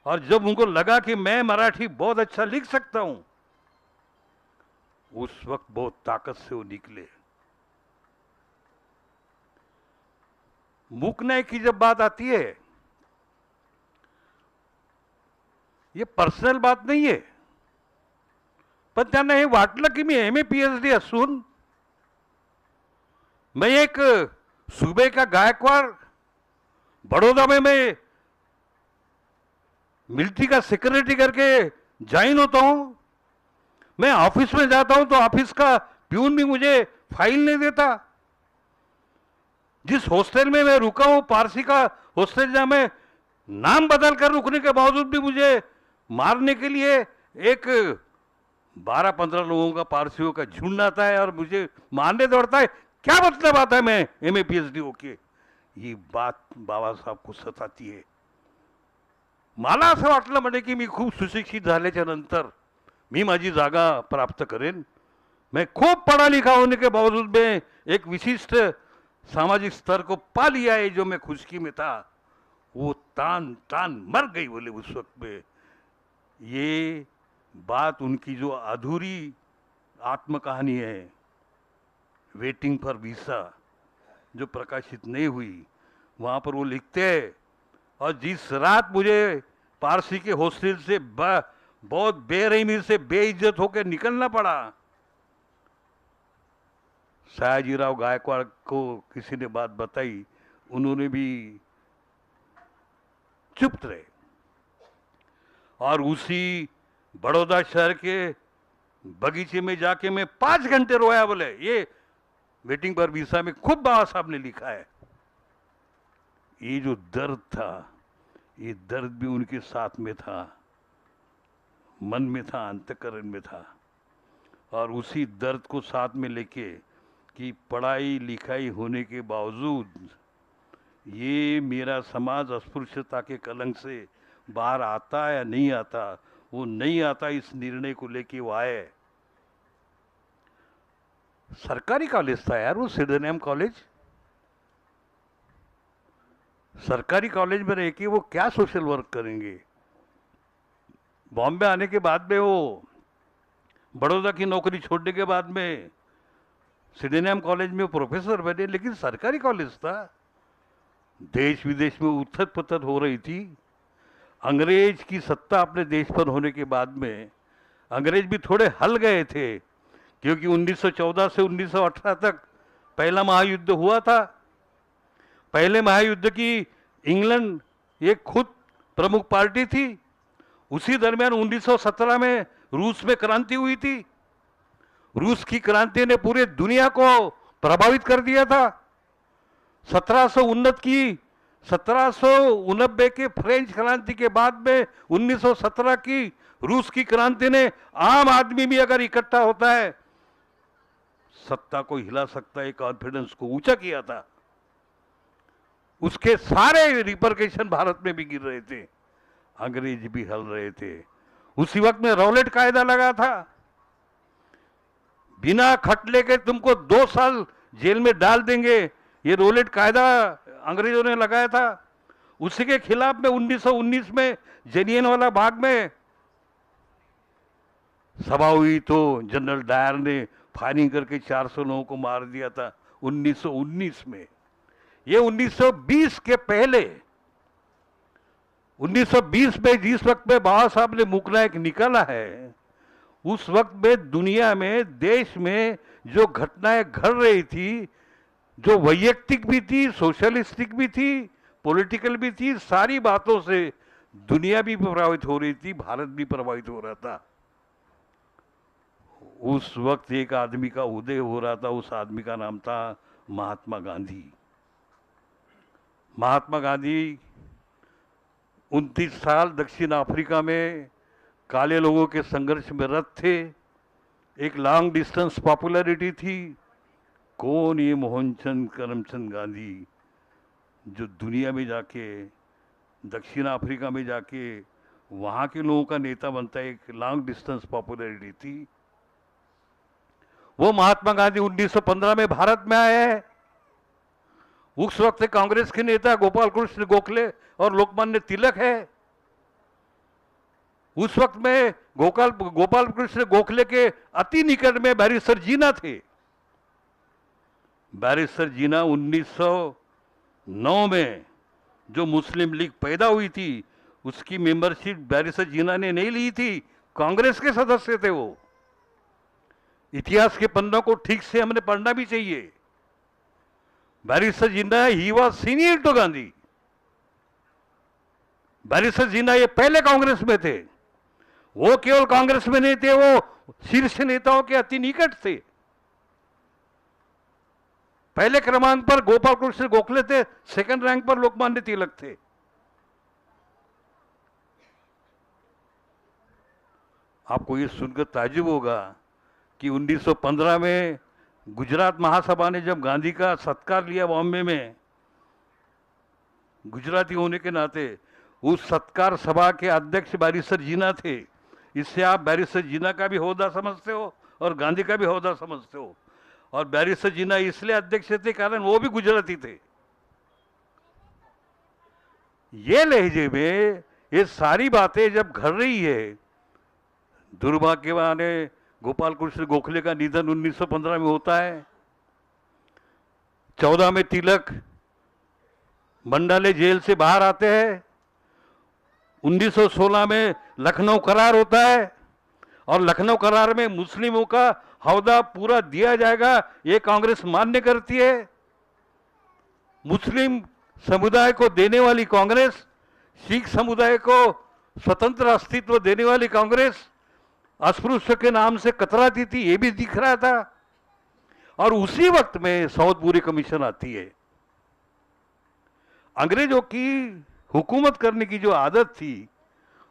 और जब उनको लगा कि मैं मराठी बहुत अच्छा लिख सकता हूं, उस वक्त बहुत ताकत से वो निकले। मुकने की जब बात आती है, ये पर्सनल बात नाही आहे, पण त्यांना हे वाटलं की मी एमए पीएचडी असून मैं एक सूबे का गायकवाड़, बड़ौदा में मैं मिलिट्री का सेक्रेटरी करके ज्वाइन होता हूं। मैं ऑफिस में जाता हूं तो ऑफिस का प्यून भी मुझे फाइल नहीं देता। जिस हॉस्टल में मैं रुका हूं, पारसी का हॉस्टल, जहां मैं नाम बदल कर रुकने के बावजूद भी मुझे मारने के लिए एक 12-15 लोगों का, पारसियों का झुंड आता है और मुझे मारने दौड़ता है। क्या मतलब आता है मैं एमए पीएचडी होके? ये बात बाबा साहब को सताती है। मला असं वाटलं म्हणजे की मी खूप सुशिक्षित झाल्याच्या नंतर मी माझी जागा प्राप्त करेन। मैं खूब पढ़ा लिखा होने के बावजूद में एक विशिष्ट सामाजिक स्तर को पा लिया है जो मैं खुशकी में था। वो तान तान मर गई बोले उस वक्त में। ये बात उनकी जो अधूरी आत्मकहानी है, वेटिंग फॉर वीसा, जो प्रकाशित नहीं हुई, वहाँ पर वो लिखते हैं, और जिस रात मुझे पारसी के हॉस्टल से बहुत बेरहमी से बेइज्जत होकर निकलना पड़ा, सयाजीराव गायकवाड़ को किसी ने बात बताई, उन्होंने भी चुप रहे। और उसी बड़ौदा शहर के बगीचे में जाके मैं 5 घंटे रोया। बोले ये वेटिंग पर वीसा में खुद बाबा साहब ने लिखा है। ये जो दर्द था, ये दर्द भी उनके साथ में था, मन में था, अंतःकरण में था। और उसी दर्द को साथ में लेके कि पढ़ाई लिखाई होने के बावजूद ये मेरा समाज अस्पृश्यता के कलंक से बाहर आता या नहीं आता, वो नहीं आता, इस निर्णय को लेके वो आए। सरकारी कॉलेज था यार वो, सिडनहम कॉलेज। सरकारी कॉलेज में रह के वो क्या सोशल वर्क करेंगे। बॉम्बे आने के बाद में वो बड़ौदा की नौकरी छोड़ने के बाद में सिडनहम कॉलेज में प्रोफेसर बने, लेकिन सरकारी कॉलेज था। देश विदेश में उथल पुथल हो रही थी। अंग्रेज की सत्ता अपने देश पर होने के बाद में अंग्रेज भी थोड़े हल गए थे, क्योंकि 1914 से 1918 तक पहला महायुद्ध हुआ था। पहले महायुद्ध की इंग्लैंड एक खुद प्रमुख पार्टी थी। उसी दरमियान 1917 में रूस में क्रांति हुई थी। रूस की क्रांति ने पूरे दुनिया को प्रभावित कर दिया था। 1789 के फ्रेंच क्रांति के बाद में 1917 की रूस की क्रांति ने आम आदमी भी अगर इकट्ठा होता है सत्ता को हिला सकता है, कॉन्फिडेंस को ऊंचा किया था। उसके सारे रिपरकेशन भारत में भी गिर रहे थे, अंग्रेज भी हल रहे थे। उसी वक्त में रॉलेट कायदा लगा था, बिना खटले के तुमको 2 साल जेल में डाल देंगे, ये रॉलेट कायदा अंग्रेजों ने लगाया था। उसी के खिलाफ में 1919 में जलियांवाला बाग में सभा हुई तो जनरल डायर ने फायरिंग करके 400 लोगों को मार दिया था 1919 में। ये 1920 के पहले 1920 में जिस वक्त में बाबा साहब ने मुकनायक निकाला है, उस वक्त में दुनिया में, देश में जो घटनाएं घट रही थी, जो वैयक्तिक भी थी, सोशलिस्टिक भी थी, पॉलिटिकल भी थी, सारी बातों से दुनिया भी प्रभावित हो रही थी, भारत भी प्रभावित हो रहा था। उस वक्त एक आदमी का उदय हो रहा था, उस आदमी का नाम था महात्मा गांधी। महात्मा गांधी 29 साल दक्षिण अफ्रीका में काले लोगों के संघर्ष में रत थे। एक लॉन्ग डिस्टेंस पॉपुलैरिटी थी। कौन ये मोहनचंद करमचंद गांधी जो दुनिया में जाके, दक्षिण अफ्रीका में जाके वहाँ के लोगों का नेता बनता है, एक लॉन्ग डिस्टेंस पॉपुलैरिटी थी। वो महात्मा गांधी 1915 में भारत में आए हैं। उस वक्त कांग्रेस के नेता गोपाल कृष्ण गोखले और लोकमान्य तिलक है। उस वक्त में गोपाल कृष्ण गोखले के अति निकट में बैरिस्टर जीना थे। बैरिस्टर जीना 1909 में जो मुस्लिम लीग पैदा हुई थी, उसकी मेंबरशिप बैरिस्टर जीना ने नहीं ली थी, कांग्रेस के सदस्य थे वो। इतिहास के पन्नों को ठीक से हमने पढ़ना भी चाहिए। Barrister Jinnah, he was senior to Gandhi. Barrister Jinnah ये पहले कांग्रेस में थे। वो केवल कांग्रेस में नहीं थे, वो शीर्ष नेताओं के अति निकट थे। पहले क्रमांक पर गोपाल कृष्ण गोखले थे, सेकंड रैंक पर लोकमान्य तिलक थे। आपको ये सुनकर ताज्जुब होगा कि 1915 में गुजरात महासभा ने जब गांधी का सत्कार लिया बॉम्बे में, गुजराती होने के नाते उस सत्कार सभा के अध्यक्ष बैरिस्टर जीना थे। इससे आप बैरिस्टर जीना का भी होदा समझते हो और गांधी का भी होदा समझते हो। और बैरिस्टर जीना इसलिए अध्यक्ष थे कारण वो भी गुजराती थे। ये लहजे में ये सारी बातें जब घट रही है, दुर्भाग्यवान है गोपाल कृष्ण गोखले का निधन 1915 में होता है। 14 में तिलक मंडाले जेल से बाहर आते हैं। 1916 में लखनऊ करार होता है और लखनऊ करार में मुस्लिमों का हौदा पूरा दिया जाएगा, ये कांग्रेस मान्य करती है। मुस्लिम समुदाय को देने वाली कांग्रेस, सिख समुदाय को स्वतंत्र अस्तित्व देने वाली कांग्रेस अस्पृश्य के नाम से कतराती थी, ये भी दिख रहा था। और उसी वक्त में साउथ बुरे कमीशन आती है। अंग्रेजों की हुकूमत करने की जो आदत थी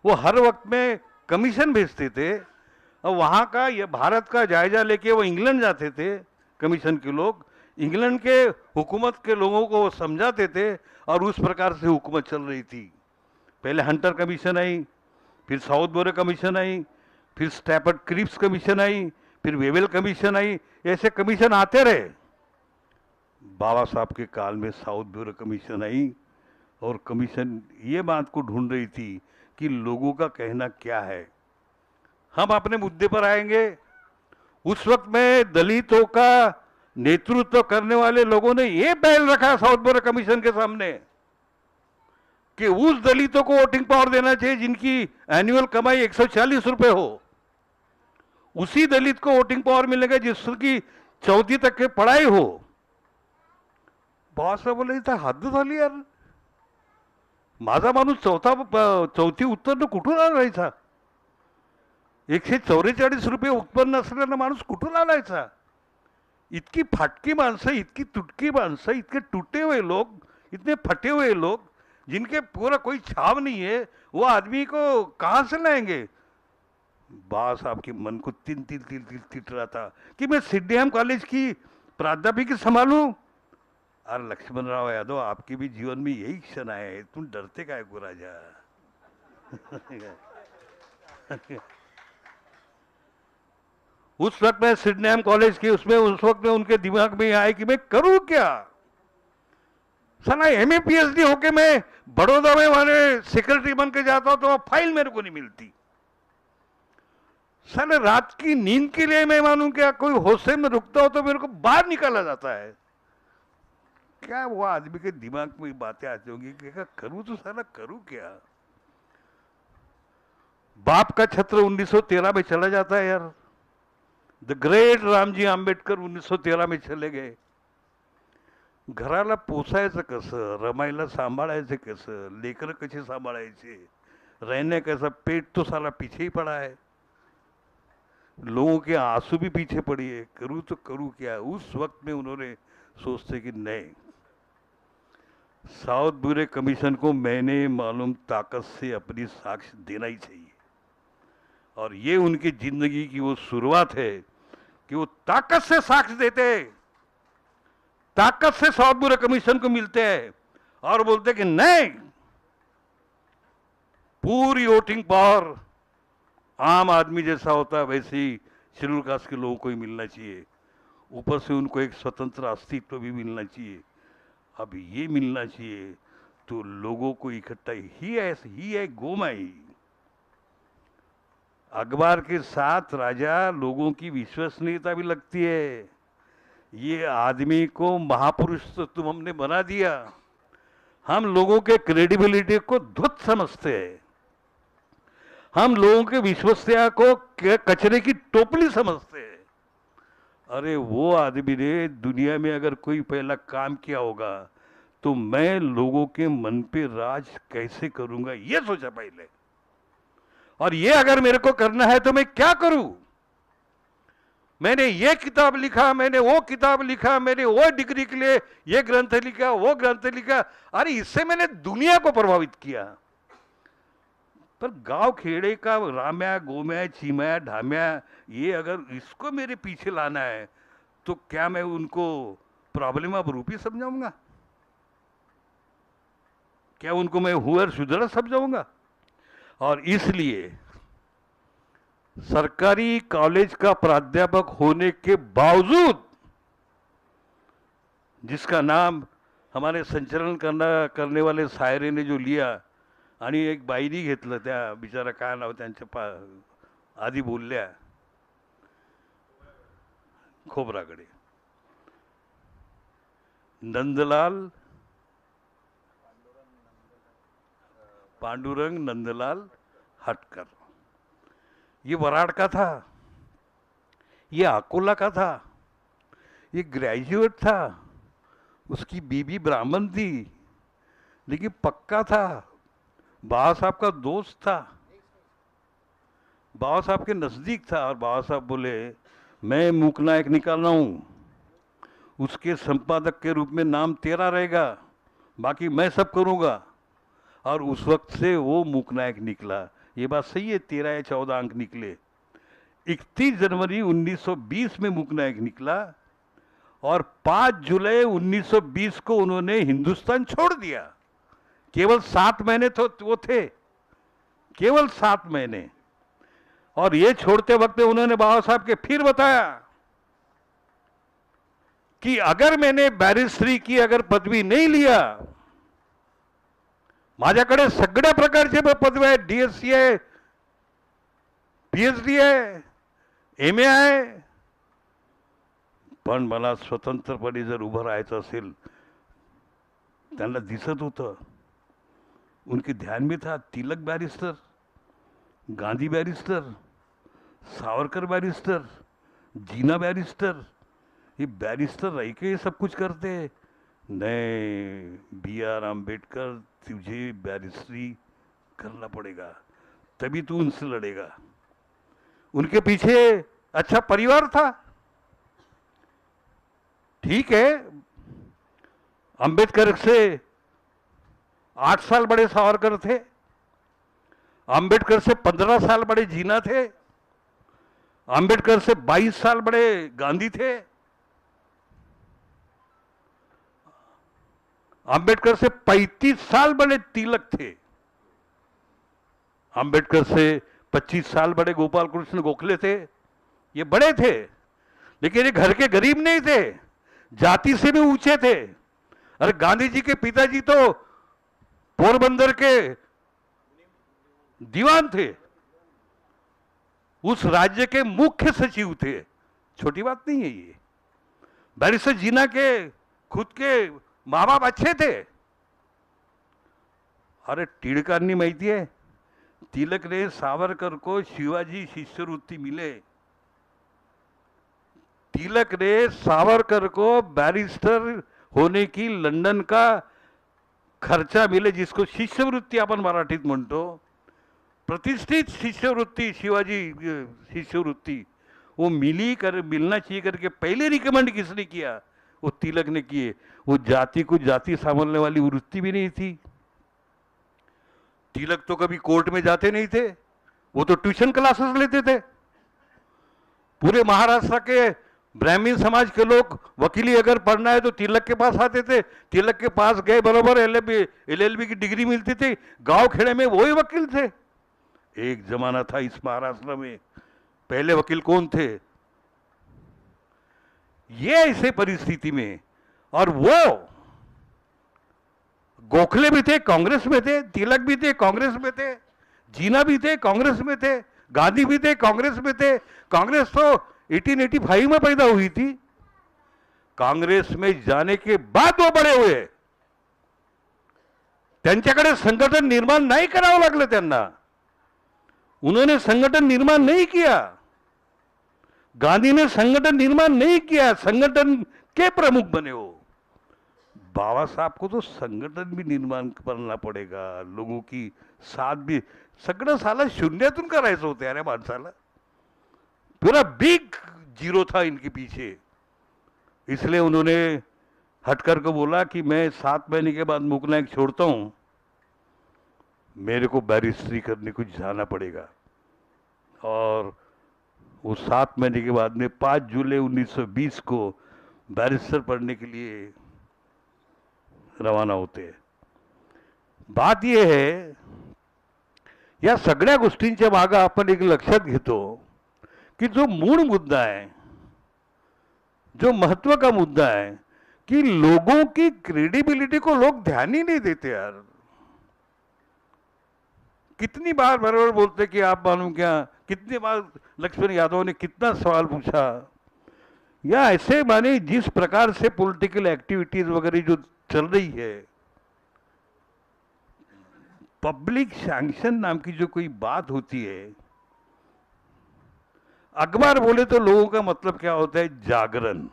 वो हर वक्त में कमीशन भेजते थे और वहाँ का ये भारत का जायजा लेके वो इंग्लैंड जाते थे। कमीशन के लोग इंग्लैंड के हुकूमत के लोगों को समझाते थे और उस प्रकार से हुकूमत चल रही थी। पहले हंटर कमीशन आई, फिर साउथ बोरे कमीशन आई, फिर स्टैफर्ड क्रिप्स कमीशन आई, फिर वेवेल कमीशन आई, ऐसे कमीशन आते रहे। बाबा साहब के काल में साउथ बोरे कमीशन आई और कमीशन ये बात को ढूंढ रही थी कि लोगों का कहना क्या है। हम अपने मुद्दे पर आएंगे। उस वक्त में दलितों का नेतृत्व करने वाले लोगों ने यह पहल रखा साउथ बोरे कमीशन के सामने कि उस दलितों को वोटिंग पावर देना चाहिए जिनकी एनुअल कमाई 140 रुपए हो। उसी दलित को वोटिंग पावर मिलेगा जिसकी 4वीं तक की पढ़ाई हो। बहुत सा बोले था हद्द झाली यार, माझा माणूस 4थी उत्पन्न कुठून आणायचा? 144 रुपये उत्पन्न असलेला माणूस कुठून आणायचा? इतकी फाटकी माणसं, इतकी तुटकी माणसं, इतके टूटे हुए लोग, इतने फटे हुए लोग जिनके पूरा कोई छाव नहीं है, वो आदमी को कहां से लाएंगे? बाबा साहब के मन को तिल तिल तिल तिल तिट रहा था कि मैं सिडनीहम कॉलेज की प्राध्यापिका संभालूं। अरे लक्ष्मणराव यादव, आपके भी जीवन में यही क्षण आए, तुम डरते काय को राजा? उस वक्त में सिडनीहम कॉलेज के उसमें उस वक्त में उनके दिमाग में आया कि मैं करूं क्या? साला MA PhD होके मैं बड़ौदा में हमारे सेक्रेटरी बन के जाता हूं तो फाइल मेरे को नहीं मिलती। साले रात की नींद के लिए मैं मानूं क्या कोई होशे में रुकता हो तो मेरे को बाहर निकाला जाता है। क्या वो आदमी के दिमाग में बातें आती होंगी कि क्या करूं तो साला करूं क्या? बाप का छत्र 1913 में चला जाता है यार। द ग्रेट रामजी आंबेडकर 1913 में चले गए। घराला पोसायचं कसं, रमाईला सांभाळायचं कसं, लेकर कसे सांभाळायचे, रहने कैसा, पेट तो साला पीछे ही पड़ा है, लोगों के आंसू भी पीछे पड़ी है, करूं तो करूं क्या? उस वक्त में उन्होंने सोचते कि नहीं, साउथ बुरे कमीशन को मैंने मालूम ताकत से अपनी साक्ष्य देना ही चाहिए। और ये उनकी जिंदगी की वो शुरुआत है कि वो ताकत से साक्ष्य देते, ताकत से साउथ बुरे कमीशन को मिलते हैं और बोलते कि नहीं, पूरी वोटिंग पावर आम आदमी जैसा होता है वैसे ही शेड्यूल कास्ट के लोगों को ही मिलना चाहिए, ऊपर से उनको एक स्वतंत्र अस्तित्व भी मिलना चाहिए। अब ये मिलना चाहिए तो लोगों को इकट्ठा ही है गोमाई। अखबार के साथ राजा लोगों की विश्वसनीयता भी लगती है। ये आदमी को महापुरुष तो तुम हमने बना दिया, हम लोगों के क्रेडिबिलिटी को धुत समझते हैं, हम लोगों के विश्वसनीयता को कचरे की टोपली समझते हैं। अरे वो आदमी ने दुनिया में अगर कोई पहला काम किया होगा तो मैं लोगों के मन पे राज कैसे करूंगा ये सोचा पहले, और ये अगर मेरे को करना है तो मैं क्या करूं? मैंने ये किताब लिखा, मैंने वो किताब लिखा, मैंने वो डिग्री के लिए ये ग्रंथ लिखा, वो ग्रंथ लिखा। अरे इससे मैंने दुनिया को प्रभावित किया। पर गांव खेड़े का राम्या गोम्या चीम्या ढाम्या, ये अगर इसको मेरे पीछे लाना है तो क्या मैं उनको प्रॉब्लम ऑफ रूपी समझाऊंगा? क्या उनको मैं हुअर सुधरा समझाऊंगा? और इसलिए सरकारी कॉलेज का प्राध्यापक होने के बावजूद, जिसका नाम हमारे संचलन करने वाले सायरे ने जो लिया आणि एक बाईनी घेतलं, त्या बिचारा काय नाव त्यांच्या आधी बोलल्या खोबराकडे, नंदलाल पांडुरंग नंदलाल हटकर। ये वराड़ का था, ये अकोला का था, ये ग्रेजुएट था, उसकी बीबी ब्राह्मण थी लेकिन पक्का था, बाबा साहब का दोस्त था, बाबा साहब के नजदीक था। और बाबा साहब बोले मैं मूकनायक निकाल रहा हूं, उसके संपादक के रूप में नाम तेरा रहेगा, बाकी मैं सब करूँगा। और उस वक्त से वो मूकनायक निकला। ये बात सही है, 13 या 14 अंक निकले। 31 जनवरी 1920 में मूकनायक निकला और 5 जुलाई 1920 को उन्होंने हिंदुस्तान छोड़ दिया। केवल 7 महीने तो वो थे, केवल 7 महीने। और ये छोड़ते वक्त उन्होंने बाबा साहब के फिर बताया कि अगर मैंने बैरिस्ट्री की अगर पदवी नहीं लिया, माझ्याकडे सगळ्या प्रकारचे पदवी आहे, DSc आहे, PhD आहे, MA आहे, पण मला स्वतंत्रपणे जर उभं राहायचं असेल, त्यांना दिसत होतं, उनके ध्यान में था Tilak barrister, Gandhi barrister, Savarkar barrister, Jinnah barrister, ये बैरिस्टर रह के ये सब कुछ करते हैं। नहीं, BR अम्बेडकर, तुझे बैरिस्ट्री करना पड़ेगा, तभी तू उनसे लड़ेगा। उनके पीछे अच्छा परिवार था, ठीक है। अंबेडकर से 8 साल बड़े सावरकर थे, अंबेडकर से 15 साल बड़े जीना थे, अंबेडकर से 22 साल बड़े गांधी थे, अंबेडकर से 35 साल बड़े तिलक थे, अंबेडकर से 25 साल बड़े गोपाल कृष्ण गोखले थे। ये बड़े थे, लेकिन ये घर के गरीब नहीं थे, जाति से भी ऊंचे थे। अरे गांधी जी के पिताजी तो पोरबंदर के दीवान थे, उस राज्य के मुख्य सचिव थे, छोटी बात नहीं है ये। बैरिस्टर जीना के खुद के माँ बाप अच्छे थे। अरे टिळकांनी माहिती है, तिलक ने सावरकर को शिवाजी शिष्यवृत्ति मिले, तिलक ने सावरकर को बैरिस्टर होने की लंदन का खर्चा मिले, जिसको शिष्यवृत्ती आपण मराठीत म्हणतो, प्रतिष्ठित शिष्यवृत्ति, शिवाजी शिष्यवृत्ति, वो मिलना चाहिए करके पहले रिकमेंड किसने किया? वो तिलक ने किए। वो जाति को जाति संभालने वाली वृत्ति भी नहीं थी। तिलक तो कभी कोर्ट में जाते नहीं थे, वो तो ट्यूशन क्लासेस लेते थे। पूरे महाराष्ट्र के ब्राह्मण समाज के लोग वकीली अगर पढ़ना है तो तिलक के पास आते थे, तिलक के पास गए, बराबर LLB की डिग्री मिलती थी। गांव खेड़े में वही वकील थे। एक जमाना था इस महाराष्ट्र में, पहले वकील कौन थे? ये ऐसे परिस्थिति में, और वो गोखले भी थे, कांग्रेस में थे, तिलक भी थे, कांग्रेस में थे, जीना भी थे, कांग्रेस में थे, गांधी भी थे, कांग्रेस में थे। कांग्रेस तो 1885 में पैदा हुई थी। कांग्रेस में जाने के बाद वो बड़े हुए, त्यांच्याकडे संघटन निर्माण नहीं करावं लागलं त्यांना, उन्होंने संगठन निर्माण नहीं किया। गांधी ने संगठन निर्माण नहीं किया, संगठन के प्रमुख बने हो। बाबा साहब को तो संगठन भी निर्माण करना पड़ेगा, लोगों की साथ भी, सगळं साला शून्यातून करायचं होतं अरे माणसाला। पूरा बिग जीरो था इनके पीछे। इसलिए उन्होंने हटकर को बोला कि मैं 7 महीने के बाद मूकनायक छोड़ता हूं, मेरे को बैरिस्ट्री करने को जाना पड़ेगा। और वो 7 महीने के बाद में 5 जुलाई 1920 को बैरिस्टर पढ़ने के लिए रवाना होते हैं। बात यह है, या सगळ्या गोष्टींच्या मागे आपण एक लक्षात घेतो कि जो मूळ मुद्दा है, जो महत्व का मुद्दा है, कि लोगों की क्रेडिबिलिटी को लोग ध्यान ही नहीं देते यार। कितनी बार बराबर बोलते कि आप मालूम क्या, कितनी बार लक्ष्मण यादव ने कितना सवाल पूछा, या ऐसे माने जिस प्रकार से पॉलिटिकल एक्टिविटीज वगैरह जो चल रही है, पब्लिक सैंक्शन नाम की जो कोई बात होती है, अखबार बोले तो लोगों का मतलब क्या होता है? जागरण।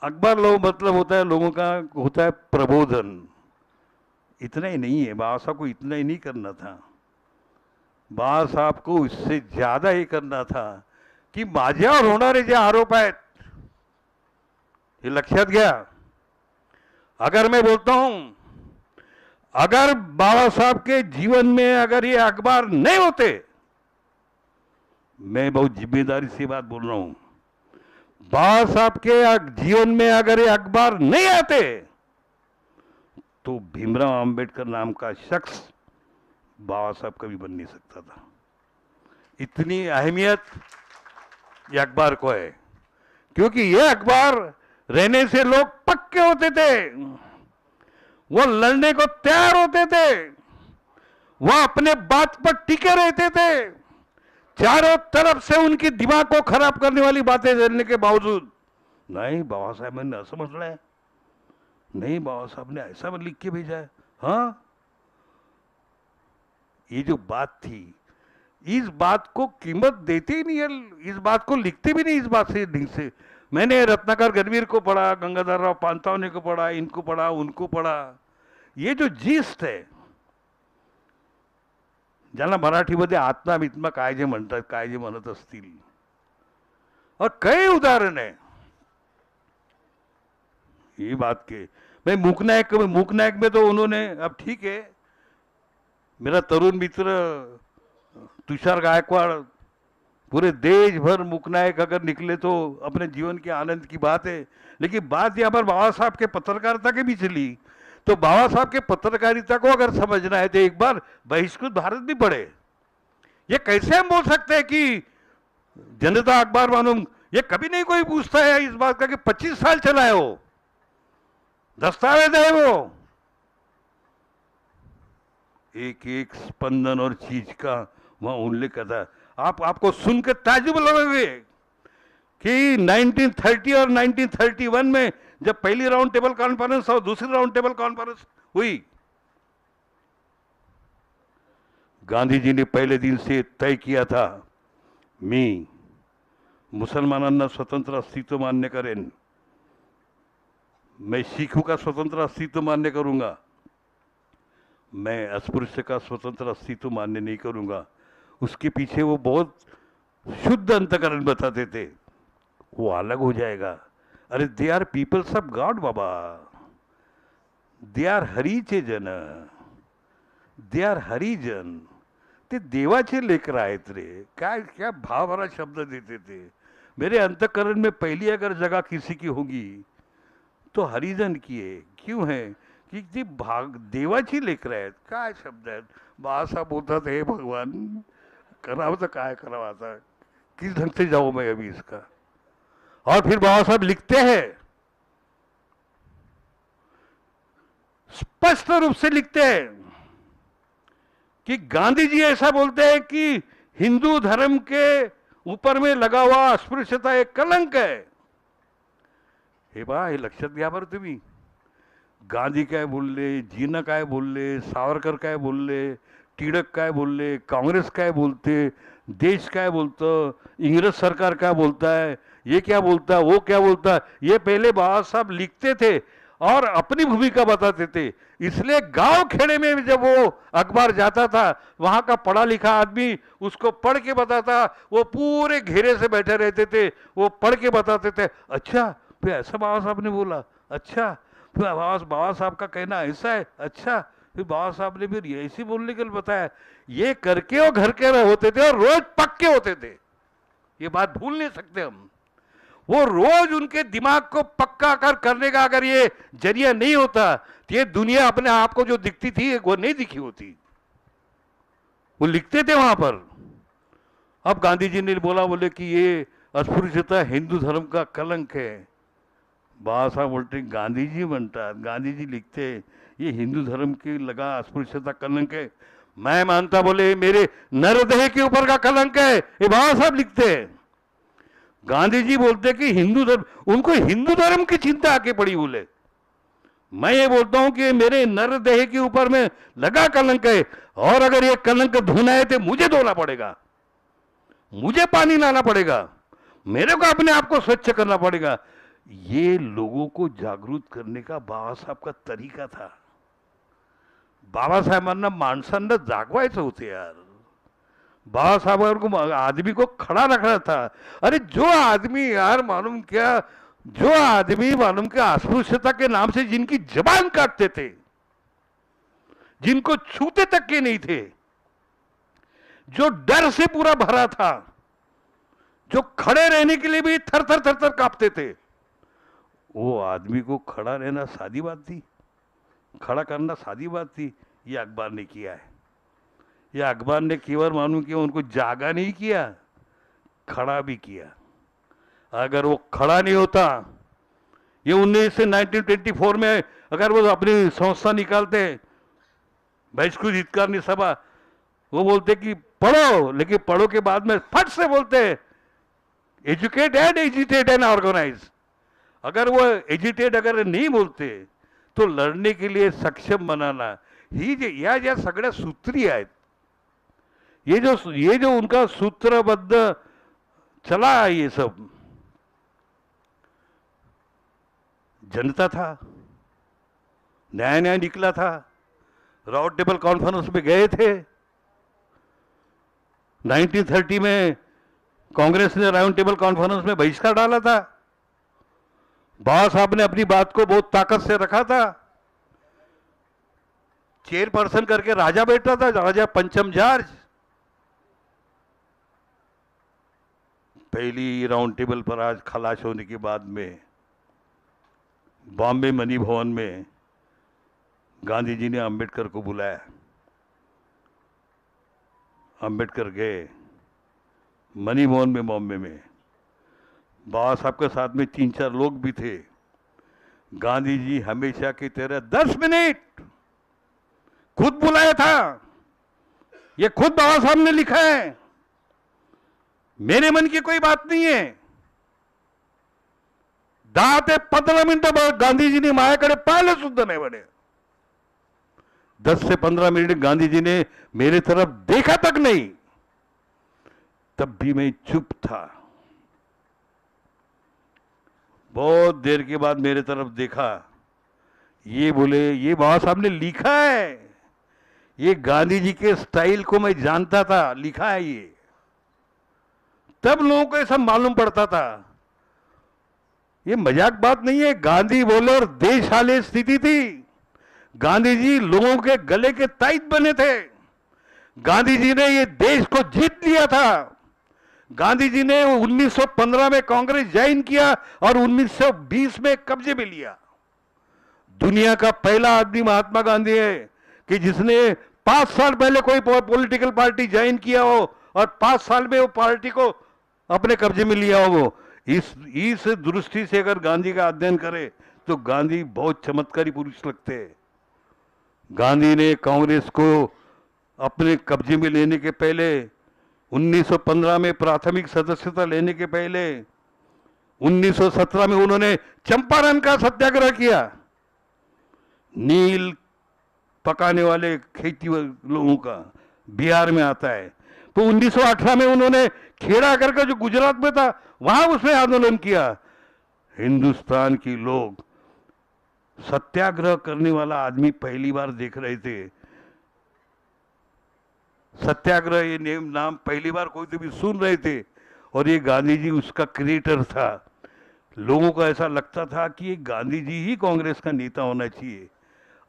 अखबार लोग मतलब होता है, लोगों का होता है प्रबोधन। इतना ही नहीं है, बाबा साहब को इतना ही नहीं करना था। बाबा साहब को इससे ज्यादा ही करना था कि माझ्यावर होणारे जे आरोप आहेत ये लक्षात घ्या. अगर मैं बोलता हूं, अगर बाबा साहब के जीवन में अगर ये अखबार नहीं होते, मैं बहुत जिम्मेदारी से बात बोल रहा हूं, बाबा साहब के जीवन में अगर ये अखबार नहीं आते तो भीमराव अंबेडकर नाम का शख्स बाबा साहब कभी बन नहीं सकता था. इतनी अहमियत ये अखबार को है, क्योंकि ये अखबार रहने से लोग पक्के होते थे, वो लड़ने को तैयार होते थे, वो अपने बात पर टिके रहते थे. चारों तरफ से उनकी दिमाग को खराब करने वाली बातें करने के बावजूद, नहीं बाबा साहब ने ऐसा समझना है, नहीं बाबा साहब ने ऐसा लिख के भेजा है. हाँ, ये जो बात थी, इस बात को कीमत देते ही नहीं है, इस बात को लिखते भी नहीं. इस बात से ढंग से मैंने रत्नाकर गणवीर को पढ़ा, गंगाधर राव पांतावने को पढ़ा, इनको पढ़ा, उनको पढ़ा. ये जो जिस्ट है, ज्याला मराठीमध्ये आत्मा बित्मा काय जे म्हणतात, काय जे म्हणत असतील, और कई उदाहरण है ये बात के. मैं मूकनायक में तो उन्होंने, अब ठीक है, मेरा तरुण मित्र तुषार गायकवाड़, पूरे देश भर मूकनायक अगर निकले तो अपने जीवन के आनंद की बात है. लेकिन बात यहाँ पर बाबा साहब के पत्रकारिता के भी चली, तो बाबा साहब के पत्रकारिता को अगर समझना है तो एक बार बहिष्कृत भारत भी पढ़े. ये कैसे हम बोल सकते हैं कि जनता अखबार मालूम, ये कभी नहीं कोई पूछता है इस बात का कि 25 साल चला है, वो दस्तावेज है, वो एक एक स्पंदन और चीज का वहां उल्लेख करता. आपको सुनकर ताज्जुब लगेंगे कि 1930 और 1931 में जब पहली राउंड टेबल कॉन्फ्रेंस और दूसरी राउंड टेबल कॉन्फ्रेंस हुई, गांधी जी ने पहले दिन से तय किया था, मी मुसलमानांना स्वतंत्र अस्तित्व मान्य करेन, मैं सिखों का स्वतंत्र अस्तित्व मान्य करूंगा, मैं अस्पृश्य का स्वतंत्र अस्तित्व मान्य नहीं करूंगा. उसके पीछे वो बहुत शुद्ध अंतकरण बताते थे, वो अलग हो जाएगा. अरे they are peoples of God बाबा, दे आर हरीचे जन, दे आर हरिजन, ते देवाचे लेकर आहेत रे. क्या भाव भरा शब्द देते थे. मेरे अंतकरण में पहली अगर जगह किसी की होगी तो हरिजन की है. क्यों है? की ती देवाची लेकर आहेत. काय शब्द आहेत. बाळासाहेब बोलतात, हे भगवान करावं तर काय करावं, आता किस ढंग से जाऊं मैं अभी इसका. और फिर बाबा साहब लिखते हैं, स्पष्ट रूप से लिखते हैं कि गांधी जी ऐसा बोलते हैं कि हिंदू धर्म के ऊपर में लगा हुआ अस्पृश्यता एक कलंक है. हे बा, हे लक्षात घ्या बरं तुम्ही. गांधी काय बोलले, जीना काय बोलले, सावरकर काय बोलले, टिळक काय बोलले, कांग्रेस काय बोलते, देश काय बोलतं, इंग्रज सरकार क्या बोलता है, ये क्या बोलता है, वो क्या बोलता है, ये पहले बाबा साहब लिखते थे और अपनी भूमिका बताते थे. इसलिए गांव खेड़े में जब वो अखबार जाता था, वहां का पढ़ा लिखा आदमी उसको पढ़ के बताता, वो पूरे घेरे से बैठे रहते थे, वो पढ़ के बताते थे. अच्छा, फिर ऐसा बाबा साहब ने बोला, अच्छा फिर बाबा साहब का कहना ऐसा है, अच्छा फिर बाबा साहब ने फिर ऐसे बोलने के लिए बताया. ये करके वो घर के होते थे और रोज पक्के होते थे. ये बात भूल नहीं सकते हम. वो रोज उनके दिमाग को पक्का करने का अगर ये जरिया नहीं होता तो ये दुनिया अपने आप को जो दिखती थी वो नहीं दिखी होती. वो लिखते थे वहां पर. अब गांधी जी ने बोले कि ये अस्पृश्यता हिंदू धर्म का कलंक है. बाबा साहब बोलते, गांधी जी म्हणतात, गांधी जी लिखते ये हिंदू धर्म की लगा अस्पृश्यता कलंक है. मैं मानता, बोले मेरे नरदेह के ऊपर का कलंक है, ये बाबा साहब लिखते हैं. गांधी जी बोलते कि हिंदू धर्म, उनको हिंदू धर्म की चिंता आके पड़ी. बोले मैं ये बोलता हूं कि मेरे नरदेह के ऊपर में लगा कलंक है, और अगर ये कलंक धोना है तो मुझे धोना पड़ेगा, मुझे पानी लाना पड़ेगा, मेरे को अपने आप को स्वच्छ करना पड़ेगा. ये लोगों को जागरूक करने का बाबा साहब का तरीका था. बाबासाहेबांना माणसांना जागवायचं होते यार. बाबासाहेबांना आदमी को खड़ा रखना था. अरे जो आदमी यार मालूम क्या जो आदमी मालूम के अस्पृश्यता के नाम से जिनकी जबान काटते थे, जिनको छूते तक के नहीं थे, जो डर से पूरा भरा था, जो खड़े रहने के लिए भी थर थर थर थर कांपते थे, वो आदमी को खड़ा रहना सादी बात थी, खड़ा करना सादी बात थी। ये अखबार ने किया है। ये अखबार ने केवल मालूम किया, उनको जागा नहीं किया, खड़ा भी किया। अगर वो खड़ा नहीं होता, ये 1924 में अगर वो अपनी संस्था निकालते, बहिष्कृत हितकारिणी सभा, वो बोलते कि पढ़ो, लेकिन पढ़ो के बाद में फट से बोलते educate and agitate and organise. अगर वो एजिटेट अगर नहीं बोलते तो लढणे के लिए सक्षम बनाना, ही जे या ज्या सगळ्या सूत्री आहेत, ये जो उनका सूत्रबद्ध चला है, ये सब जनता था, न्याय न्याय निकला था। राउंड टेबल कॉन्फ्रेंस में गए थे 1930 में, कांग्रेस ने राउंड टेबल कॉन्फ्रेंस में बहिष्कार डाला था। बाबा साहब ने अपनी बात को बहुत ताकत से रखा था। चेयरपर्सन करके राजा बैठा था, राजा पंचम जॉर्ज। पहली राउंड टेबल पर आज खलास होने के बाद में बॉम्बे मनी भवन में गांधी जी ने अंबेडकर को बुलाया। अंबेडकर गए मनी भवन में बॉम्बे में। बाबा साहब के साथ में 3-4 लोग भी थे। गांधी जी हमेशा की तरह 10 मिनट खुद बुलाया था। ये खुद बाबा साहब ने लिखा है, मेरे मन की कोई बात नहीं है। 10 ते 15 मिनिटं गांधीजींनी माझ्याकडे पाहिलं सुद्धा नाही म्हणे। 10 से 15 मिनट गांधी जी ने मेरे तरफ देखा तक नहीं, तब भी मैं चुप था। बहुत देर के बाद मेरे तरफ देखा, ये बोले, ये बाबा साहब ने लिखा है, ये गांधी जी के स्टाइल को मैं जानता था, लिखा है ये। तब लोगों को ऐसा मालूम पड़ता था, ये मजाक बात नहीं है। गांधी बोले और देश हाले स्थिति थी। गांधी जी लोगों के गले के ताईत बने थे। गांधी जी ने ये देश को जीत लिया था। गांधी जी ने 1915 में कांग्रेस ज्वाइन किया और 1920 में कब्जे में लिया। दुनिया का पहला आदमी महात्मा गांधी है कि जिसने 5 साल पहले कोई पॉलिटिकल पार्टी ज्वाइन किया हो और 5 साल में वो पार्टी को अपने कब्जे में लिया हो। वो इस दृष्टि से अगर गांधी का अध्ययन करें तो गांधी बहुत चमत्कारी पुरुष लगते हैं। गांधी ने कांग्रेस को अपने कब्जे में लेने के पहले 1915 में प्राथमिक सदस्यता लेने के पहले 1917 में उन्होंने चंपारण का सत्याग्रह किया। नील पकाने वाले खेती लोगों का बिहार में आता है। तो 1918 में उन्होंने खेड़ा करके जो गुजरात में था वहां उसने आंदोलन किया। हिंदुस्तान के लोग सत्याग्रह करने वाला आदमी पहली बार देख रहे थे। सत्याग्रह ये नाम पहली बार कोई तो भी सुन रहे थे और ये गांधी जी उसका क्रिएटर था। लोगों को ऐसा लगता था कि ये गांधी जी ही कांग्रेस का नेता होना चाहिए।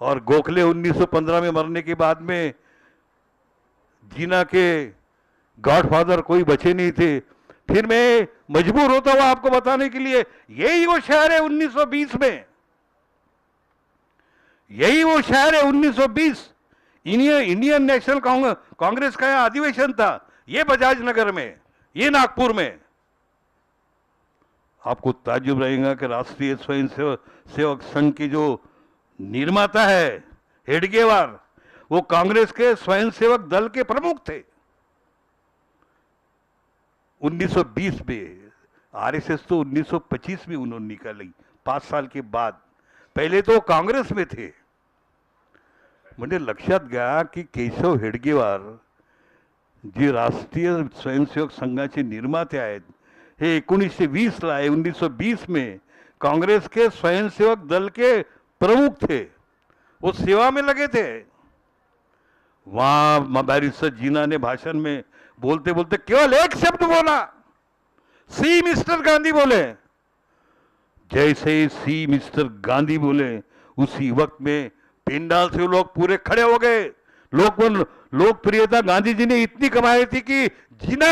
और गोखले 1915 में मरने के बाद में जीना के गॉडफादर कोई बचे नहीं थे। फिर मैं मजबूर होता हूं आपको बताने के लिए, यही वो शहर है 1920 में, यही वो शहर है 1920। इंडियन नेशनल कांग्रेस का यहां अधिवेशन था, ये बजाज नगर में, ये नागपुर में। आपको ताज्जुब रहेगा कि राष्ट्रीय स्वयं सेवक संघ के जो निर्माता है हेडगेवार, वो कांग्रेस के स्वयंसेवक दल के प्रमुख थे। 1920 में आरएसएस तो 1925 में उन्होंने निकाली, 5 साल के बाद। पहले तो कांग्रेस में थे। म्हणजे लक्षात घ्या की केशव हेडगेवार जे राष्ट्रीय स्वयंसेवक संघाचे निर्माते आहेत, हे 1920 ला 1920 में कांग्रेस के स्वयंसेवक दल के प्रमुख थे। वो सेवा में लगे थे। वहां बैरिस्टर जीना ने भाषण में बोलते बोलते केवल एक शब्द बोला, सी मिस्टर गांधी बोले। जैसे सी मिस्टर गांधी बोले उसी वक्त में पिंडाल से लोग पूरे खड़े हो गए। लोकप्रियता गांधी जी ने इतनी कमाई थी कि जीना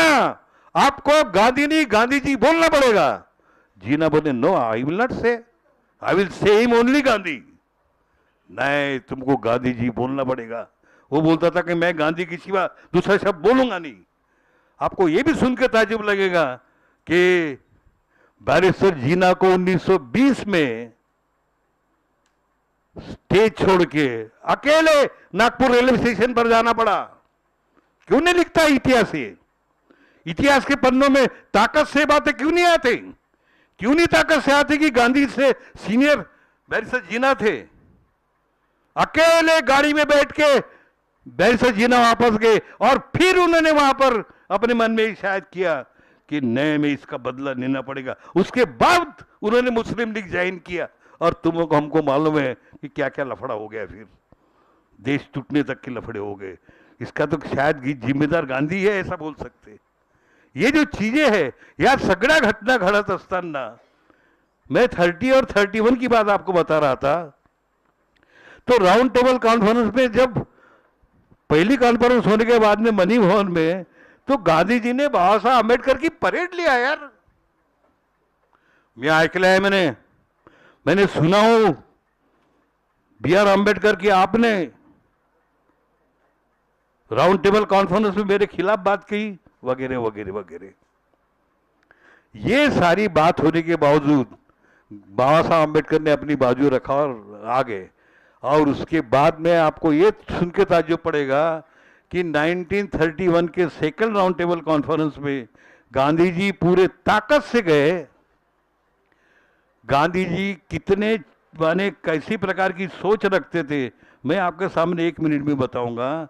आपको गांधी नहीं गांधी जी बोलना पड़ेगा। जीना बोले नो आई विल नॉट से, I will say him only Gandhi. नहीं, तुमको गांधी जी बोलना पड़ेगा। वो बोलता था कि मैं गांधी के सिवा दूसरा शब्द बोलूंगा नहीं। आपको ये भी सुन के ताजुब लगेगा कि बैरिस्टर जीना को 1920 में स्टेज छोड़ के अकेले नागपुर रेलवे स्टेशन पर जाना पड़ा। क्यों नहीं लिखता इतिहास? इतिहास के पन्नों में ताकत से बातें क्यों नहीं आती? क्यों नहीं ताकत से आती कि गांधी से सीनियर बैरिस्टर जीना थे? अकेले गाड़ी में बैठ के बैरिस्टर जीना वापस गए और फिर उन्होंने वहां पर अपने मन में शायद किया कि नए में इसका बदला लेना पड़ेगा। उसके बाद उन्होंने मुस्लिम लीग ज्वाइन किया और तुमको हमको मालूम है कि क्या क्या लफड़ा हो गया, फिर देश टूटने तक के लफड़े हो गए। इसका तो शायद जिम्मेदार गांधी है ऐसा बोल सकते। ये जो चीजें है यार, सगळ्या घटना घडत असताना मैं 30 और 31 की बात आपको बता रहा था। तो राउंड टेबल कॉन्फ्रेंस में जब पहली कॉन्फ्रेंस होने के बाद में मनी भवन में, तो गांधी जी ने बाबा साहब आंबेडकर की परेड लिया यार। मैं ऐकलं है, मैंने सुना हूं B.R. आंबेडकर की आपने राउंड टेबल कॉन्फ्रेंस में मेरे खिलाफ बात की वगैरह वगैरह वगैरह। ये सारी बात होने के बावजूद बाबा साहब आंबेडकर ने अपनी बाजू रखा और आ गए। और उसके बाद में आपको ये सुन के ताज्जुब पड़ेगा कि 1931 के सेकंड राउंड टेबल कॉन्फ्रेंस में गांधी जी पूरे ताकत से गए। गांधी जी कितने माने कैसी प्रकार की सोच रखते थे, मैं आपके सामने 1 मिनिट में बताऊंगा।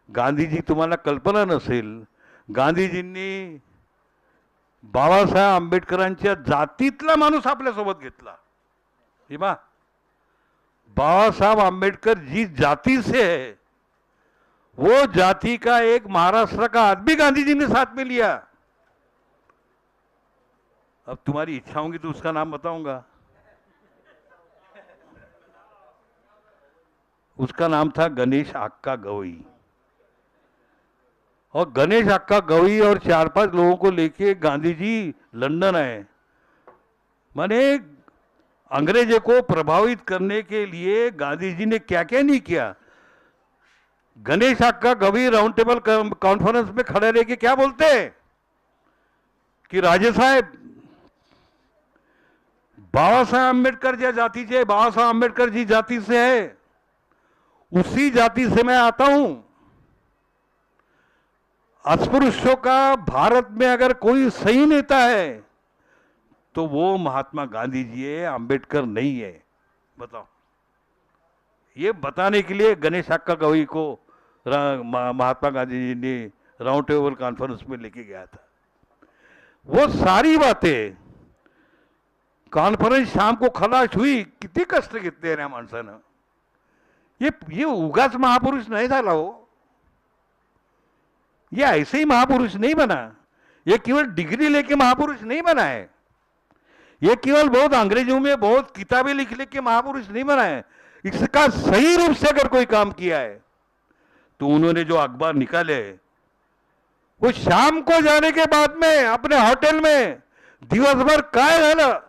गांधी जी तुम्हाला कल्पना नसेल, गांधीजींनी बाबासाहेब आंबेडकरांच्या जातीतला माणूस आपल्यासोबत घेतला। हे बा, बाबासाहेब आंबेडकर जिस जाति से है वो जाति का एक महाराष्ट्र का आदमी गांधी जी ने साथ में लिया। अब तुम्हारी इच्छा होगी तो उसका नाम बताऊंगा। उसका नाम था गणेश अक्का गवई। और गणेश अक्का गवई और 4-5 लोगों को लेके गांधी जी लंदन आए। माने अंग्रेजों को प्रभावित करने के लिए गांधी जी ने क्या क्या नहीं किया। गणेश अक्का गवई राउंड टेबल कॉन्फ्रेंस में खड़े रह के क्या बोलते हैं कि राजे साहब, बाबा साहब आंबेडकर जिस जाति से, बाबा साहब आंबेडकर जिस जाति से है उसी जाति से मैं आता हूं। अस्पृश्यों का भारत में अगर कोई सही नेता है तो वो महात्मा गांधी जी है, आंबेडकर नहीं है। बताओ, ये बताने के लिए गणेश अक्का गवई को महात्मा गांधी जी ने राउंड टेबल कॉन्फ्रेंस में लेके गया था। वो सारी बातें कॉन्फ्रेंस शाम को खलास हुई। किती कष्ट घेतले रे माणसानं। ये उगाच महापुरुष नहीं झाला हो, ये ऐसे ही महापुरुष नहीं बना। ये केवल डिग्री लेके महापुरुष नहीं बना है। ये केवल बहुत अंग्रेजों में बहुत किताबें लिख लिख के महापुरुष नहीं बना है। इसका सही रूप से अगर कोई काम किया है तो उन्होंने जो अखबार निकाले, वो शाम को जाने के बाद में अपने होटल में दिवसभर काय झालं,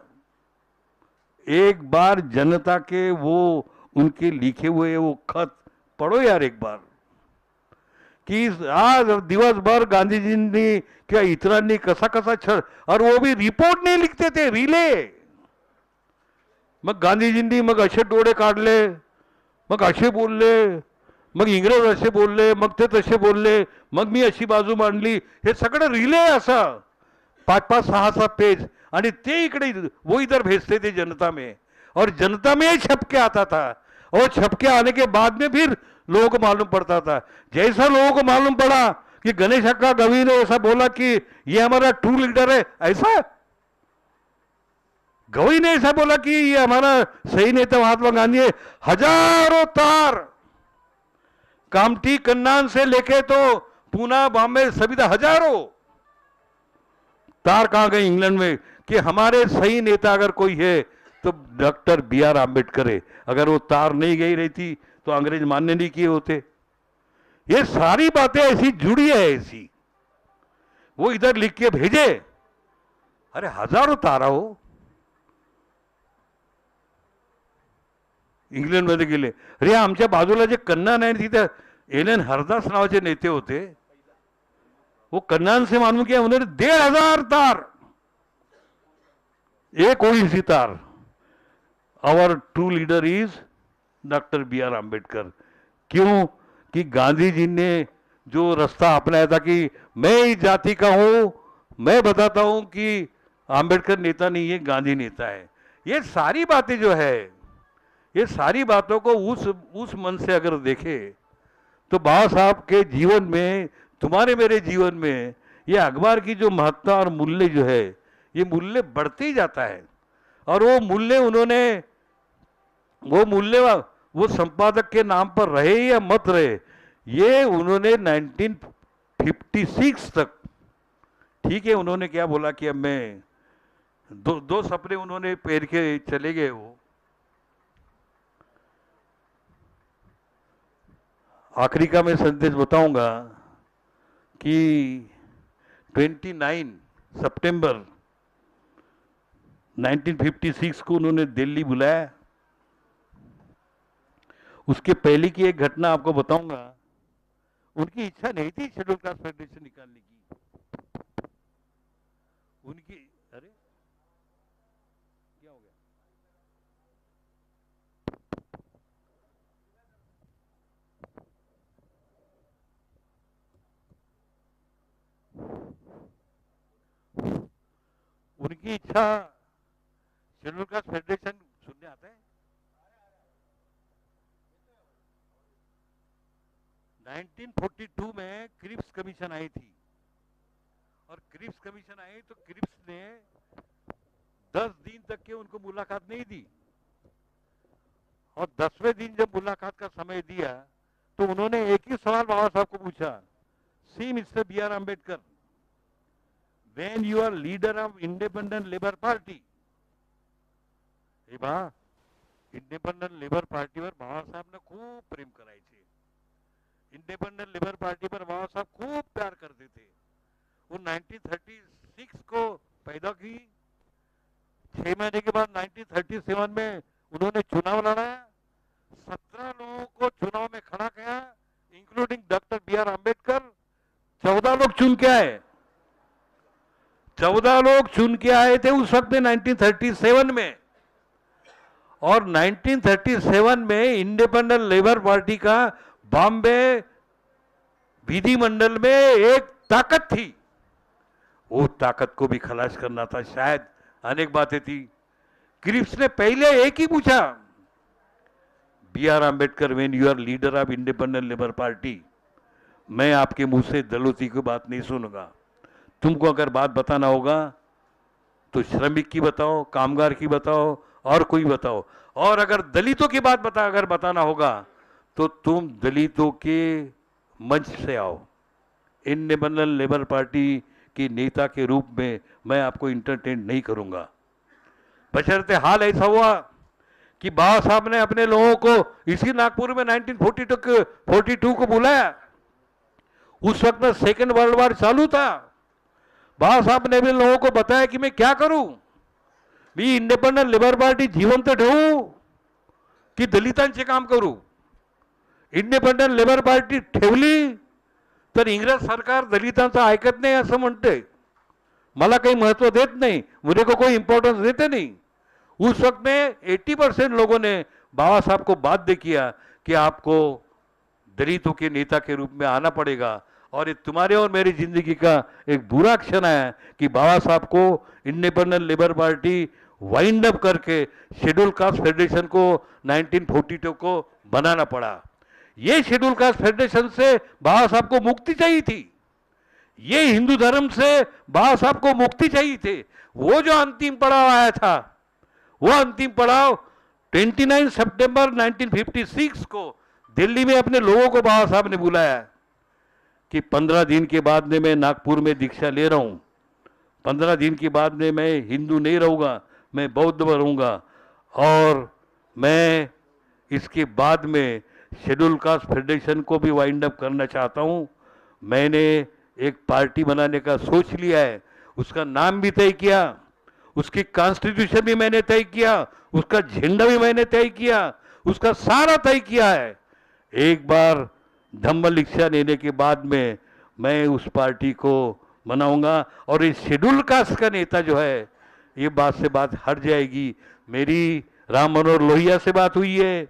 एक बार जनता के वो उनके लिखे हुए वो खत पढ़ो यार एक बार, कि आज दिवसभर गांधी जी ने क्या इतरांनी कसा कसा छळ, और वो भी रिपोर्ट नहीं लिखते थे, रिले। मग गांधीजींनी मग असे डोळे काढले, मग असे बोलले, मग इंग्रज असे बोलले, मग ते तसे बोलले, मग मी अशी बाजू मांडली, हे सगळं रिले असं 5-5, 6-6 पेज, आणि ते इकडे वो इधर भेजते थे जनता में, और जनता में ही छपके आता था। और छपके आने के बाद में फिर लोगों को मालूम पड़ता था। जैसा लोगों को मालूम पड़ा कि गणेश अक्का गवई ने ऐसा बोला कि ये हमारा ट्रू लीडर है, ऐसा गवई ने ऐसा बोला कि ये हमारा सही नेता महात्मा गांधी है, हजारों तार कामठी कन्नान से लेके तो पूना बॉम्बे सभी हजारों तार कहां गए इंग्लैंड में कि हमारे सही नेता अगर कोई है तो डॉक्टर बी आर आम्बेडकर है। अगर वो तार नहीं गई रहती तो अंग्रेज मान्य नहीं किए होते। ये सारी बातें ऐसी जुड़ी है, ऐसी वो इधर लिख के भेजे। अरे हजारों तारा हो इंग्लंडमध्ये गेले। अरे आमच्या बाजूला जे कन्नन आहे तिथे एल एन हरदास नावाचे नेते होते, वो कन्नन से मालूम किया उन्होंने 1500 तार, एक कोई सी तार। Our true leader is doctor B R Ambedkar. क्यों कि गांधी जी ने जो रास्ता अपनाया था कि मैं इस जाति का हूं, मैं बताता हूं कि आम्बेडकर नेता नहीं है, गांधी नेता है। ये सारी बातें जो है, ये सारी बातों को उस मन से अगर देखे तो बाबा साहब के जीवन में, तुम्हारे मेरे जीवन में ये अखबार की जो महत्ता और मूल्य जो है, ये मूल्य बढ़ते ही जाता है। और वो मूल्य उन्होंने, वो मूल्य वो संपादक के नाम पर रहे या मत रहे, ये उन्होंने 1956 तक, ठीक है, उन्होंने क्या बोला कि अब मैं दो सपने उन्होंने पैर के चले गए। वो आखिरी का मैं संदेश बताऊंगा कि 29 सितंबर 1956 को उन्होंने दिल्ली बुलाया। उसके पहले की एक घटना आपको बताऊंगा। उनकी इच्छा नहीं थी शेड्यूल कास्ट फेडरेशन निकालने की। उनकी, अरे क्या हो गया? उनकी इच्छा शेड्यूल कास्ट फेडरेशन सुनने आता है। 1942 में क्रिप्स कमीशन आई थी, और क्रिप्स कमीशन आई तो क्रिप्स ने 10 दिन तक के उनको मुलाकात नहीं दी, और 10वें दिन जब मुलाकात का समय दिया तो उन्होंने एक ही सवाल बाबा साहब को पूछा, see Mister B R Ambedkar, when you are leader of independent labor party, हे बा इंडिपेंडंट लेबर पार्टीवर बाबासाहेबने खूप प्रेम करायचे, इंडिपेंडेंट लेबर पार्टी पर बाबा साहब खूब प्यार करते थे। वो 1936 को पैदा की, 6 महीने के बाद 1937 में उन्होंने चुनाव लड़ा, 17 लोगों को चुनाव में खड़ा किया, including doctor B R Ambedkar. 14 लोग चुन के आए, 14 लोग चुन के आए थे उस वक्त में 1937 में। और 1937 में इंडिपेंडेंट लेबर पार्टी का बॉम्बे विधिमंडल में एक ताकत थी, वो ताकत को भी खलास करना था। शायद अनेक बातें थी। क्रिप्स ने पहले एक ही पूछा, B R Ambedkar, when you are leader of independent labour party, मैं आपके मुंह से दलितों की बात नहीं सुनूंगा। तुमको अगर बात बताना होगा तो श्रमिक की बताओ, कामगार की बताओ, और कोई बताओ। और अगर दलितों की बात अगर बताना होगा तो तुम दलितों के मंच से आओ। इंडिपेंडेंट लेबर पार्टी के नेता के रूप में मैं आपको इंटरटेन नहीं करूंगा। बशर्ते हाल ऐसा हुआ कि बाबा साहब ने अपने लोगों को इसी नागपुर में 1942 को बुलाया। उस वक्त में सेकेंड वर्ल्ड वॉर चालू था। बाबा साहब ने भी लोगों को बताया कि मैं क्या करूं, मी इंडिपेंडेंट लेबर पार्टी जिवंत ठेवू की दलितांचे काम करू। इंडिपेंडेंट लेबर पार्टी ठेवली तर इंग्रज सरकार दलितांचं ऐकत नाही असं म्हणते, मला काही महत्व देत नहीं, मुझे को कोई इंपॉर्टेंस देते नहीं। उस वक्त में 80% लोगों ने बाबा साहब को बाध्य किया कि आपको दलितों के नेता के रूप में आना पड़ेगा। और ये तुम्हारे और मेरी जिंदगी का एक बुरा क्षण है कि बाबा साहब को independent labour party wind up करके शेड्यूल कास्ट फेडरेशन को 1942 को बनाना पड़ा। ये शेड्यूल कास्ट फेडरेशन से बाबा साहब को मुक्ति चाहिए थी, ये हिंदू धर्म से बाबा साहब को मुक्ति चाहिए थे। वो जो अंतिम पड़ाव आया था, वो अंतिम पड़ाव 29 सितंबर 1956 को दिल्ली में अपने लोगों को बाबा साहब ने बुलाया कि 15 दिन के बाद में मैं नागपुर में दीक्षा ले रहा हूं, 15 दिन के बाद में मैं हिंदू नहीं रहूंगा, मैं बौद्ध रहूंगा। और मैं इसके बाद में शेड्यूल कास्ट फेडरेशन को भी वाइंड अप करना चाहता हूँ। मैंने एक पार्टी बनाने का सोच लिया है, उसका नाम भी तय किया, उसकी कॉन्स्टिट्यूशन भी मैंने तय किया, उसका झंडा भी मैंने तय किया, उसका सारा तय किया है। एक बार धम्म दीक्षा लेने के बाद में मैं उस पार्टी को मनाऊंगा और इस शेड्यूल कास्ट का नेता जो है, ये बात से बात हट जाएगी। मेरी राम मनोहर लोहिया से बात हुई है,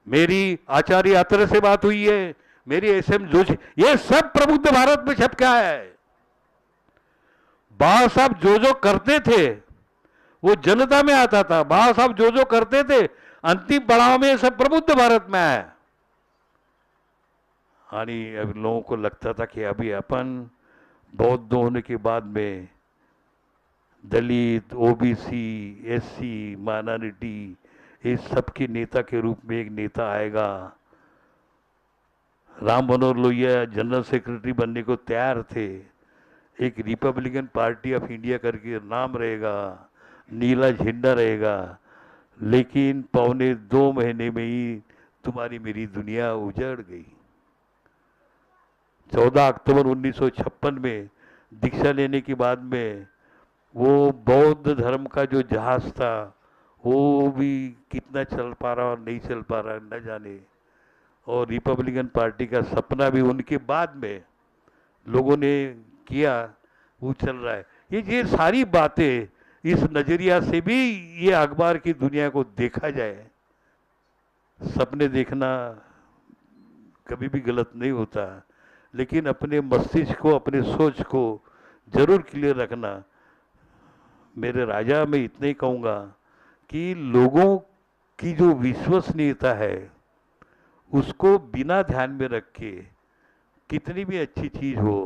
मेरी आचार्य यात्रा से बात हुई है, मेरी एसएम जोशी, ये सब प्रबुद्ध भारत में छपका है। बाबा साहब जो करते थे वो जनता में आता था, बाबा साहब जो करते थे अंतिम पड़ाव में सब प्रबुद्ध भारत में आया। यानी अब लोगों को लगता था कि अभी अपन बौद्ध होने के बाद में दलित, ओबीसी, एससी, माइनॉरिटी, इस सब के नेता के रूप में एक नेता आएगा। राम मनोहर लोहिया जनरल सेक्रेटरी बनने को तैयार थे। एक रिपब्लिकन पार्टी ऑफ इंडिया करके नाम रहेगा, नीला झंडा रहेगा, लेकिन 2.25 महीने में ही तुम्हारी मेरी दुनिया उजड़ गई। 14 अक्टूबर 1956 में दीक्षा लेने के बाद में वो बौद्ध धर्म का जो जहाज था वो भी कितना चल पा रहा और नहीं चल पा रहा न जाने, और रिपब्लिकन पार्टी का सपना भी उनके बाद में लोगों ने किया, वो चल रहा है। ये सारी बातें इस नज़रिया से भी ये अखबार की दुनिया को देखा जाए। सपने देखना कभी भी गलत नहीं होता, लेकिन अपने मस्तिष्क को, अपने सोच को जरूर क्लियर रखना। मेरे राजा मैं इतना ही कहूँगा कि लोगों की जो विश्वसनीयता है उसको बिना ध्यान में रख के कितनी भी अच्छी चीज़ हो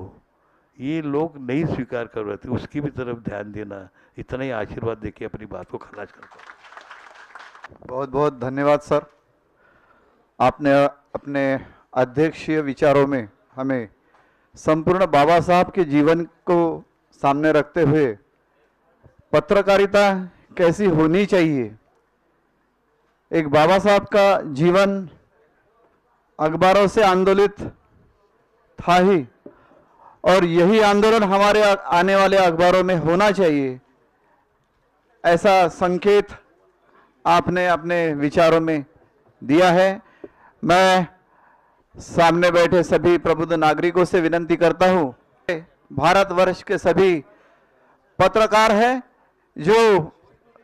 ये लोग नहीं स्वीकार कर रहे थे, उसकी भी तरफ ध्यान देना। इतना ही आशीर्वाद देके अपनी बात को खलास करता हूँ। बहुत बहुत धन्यवाद सर। आपने अपने अध्यक्षीय विचारों में हमें संपूर्ण बाबा साहब के जीवन को सामने रखते हुए पत्रकारिता कैसी होनी चाहिए, एक बाबा साहब का जीवन अखबारों से आंदोलित था ही, और यही आंदोलन हमारे आने वाले अखबारों में होना चाहिए, ऐसा संकेत आपने अपने विचारों में दिया है। मैं सामने बैठे सभी प्रबुद्ध नागरिकों से विनती करता हूं, भारतवर्ष के सभी पत्रकार हैं जो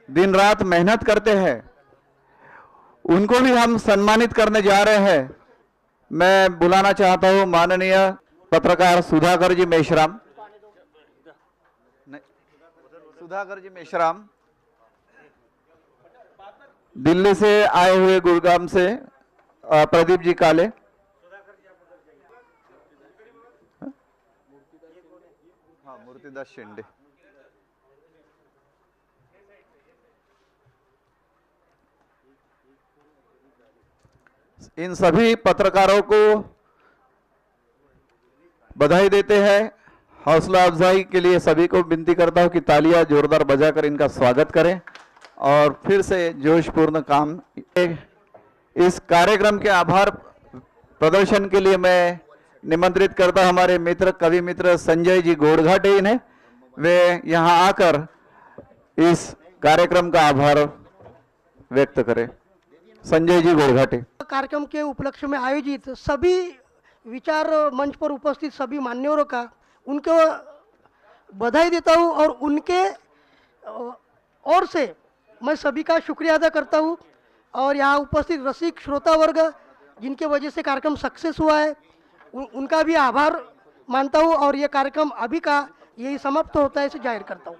दिन रात मेहनत करते हैं, उनको भी हम सम्मानित करने जा रहे हैं। मैं बुलाना चाहता हूं माननीय पत्रकार सुधाकर जी मेश्राम। सुधाकर जी मेश्राम दिल्ली से आए हुए, गुड़गांव से प्रदीप जी काले, हाँ मूर्तिदास शिंदे। इन सभी पत्रकारों को बधाई देते हैं। हौसला अफजाई के लिए सभी को विनती करता हूं कि तालियां जोरदार बजाकर इनका स्वागत करें और फिर से जोशपूर्ण काम। इस कार्यक्रम के आभार प्रदर्शन के लिए मैं निमंत्रित करता हमारे मित्र, कवि मित्र संजय जी गोड़घाटे इन्हें, वे यहां आकर इस कार्यक्रम का आभार व्यक्त करें। संजय जी गोड़घाटे। कार्यक्रम के उपलक्ष्य में आयोजित सभी विचार मंच पर उपस्थित सभी मान्यवरों का उनको बधाई देता हूं और उनके ओर से मैं सभी का शुक्रिया अदा करता हूं, और यहाँ उपस्थित रसिक श्रोता वर्ग जिनके वजह से कार्यक्रम सक्सेस हुआ है उनका भी आभार मानता हूं, और ये कार्यक्रम अभी का यही समाप्त होता है इसे जाहिर करता हूं।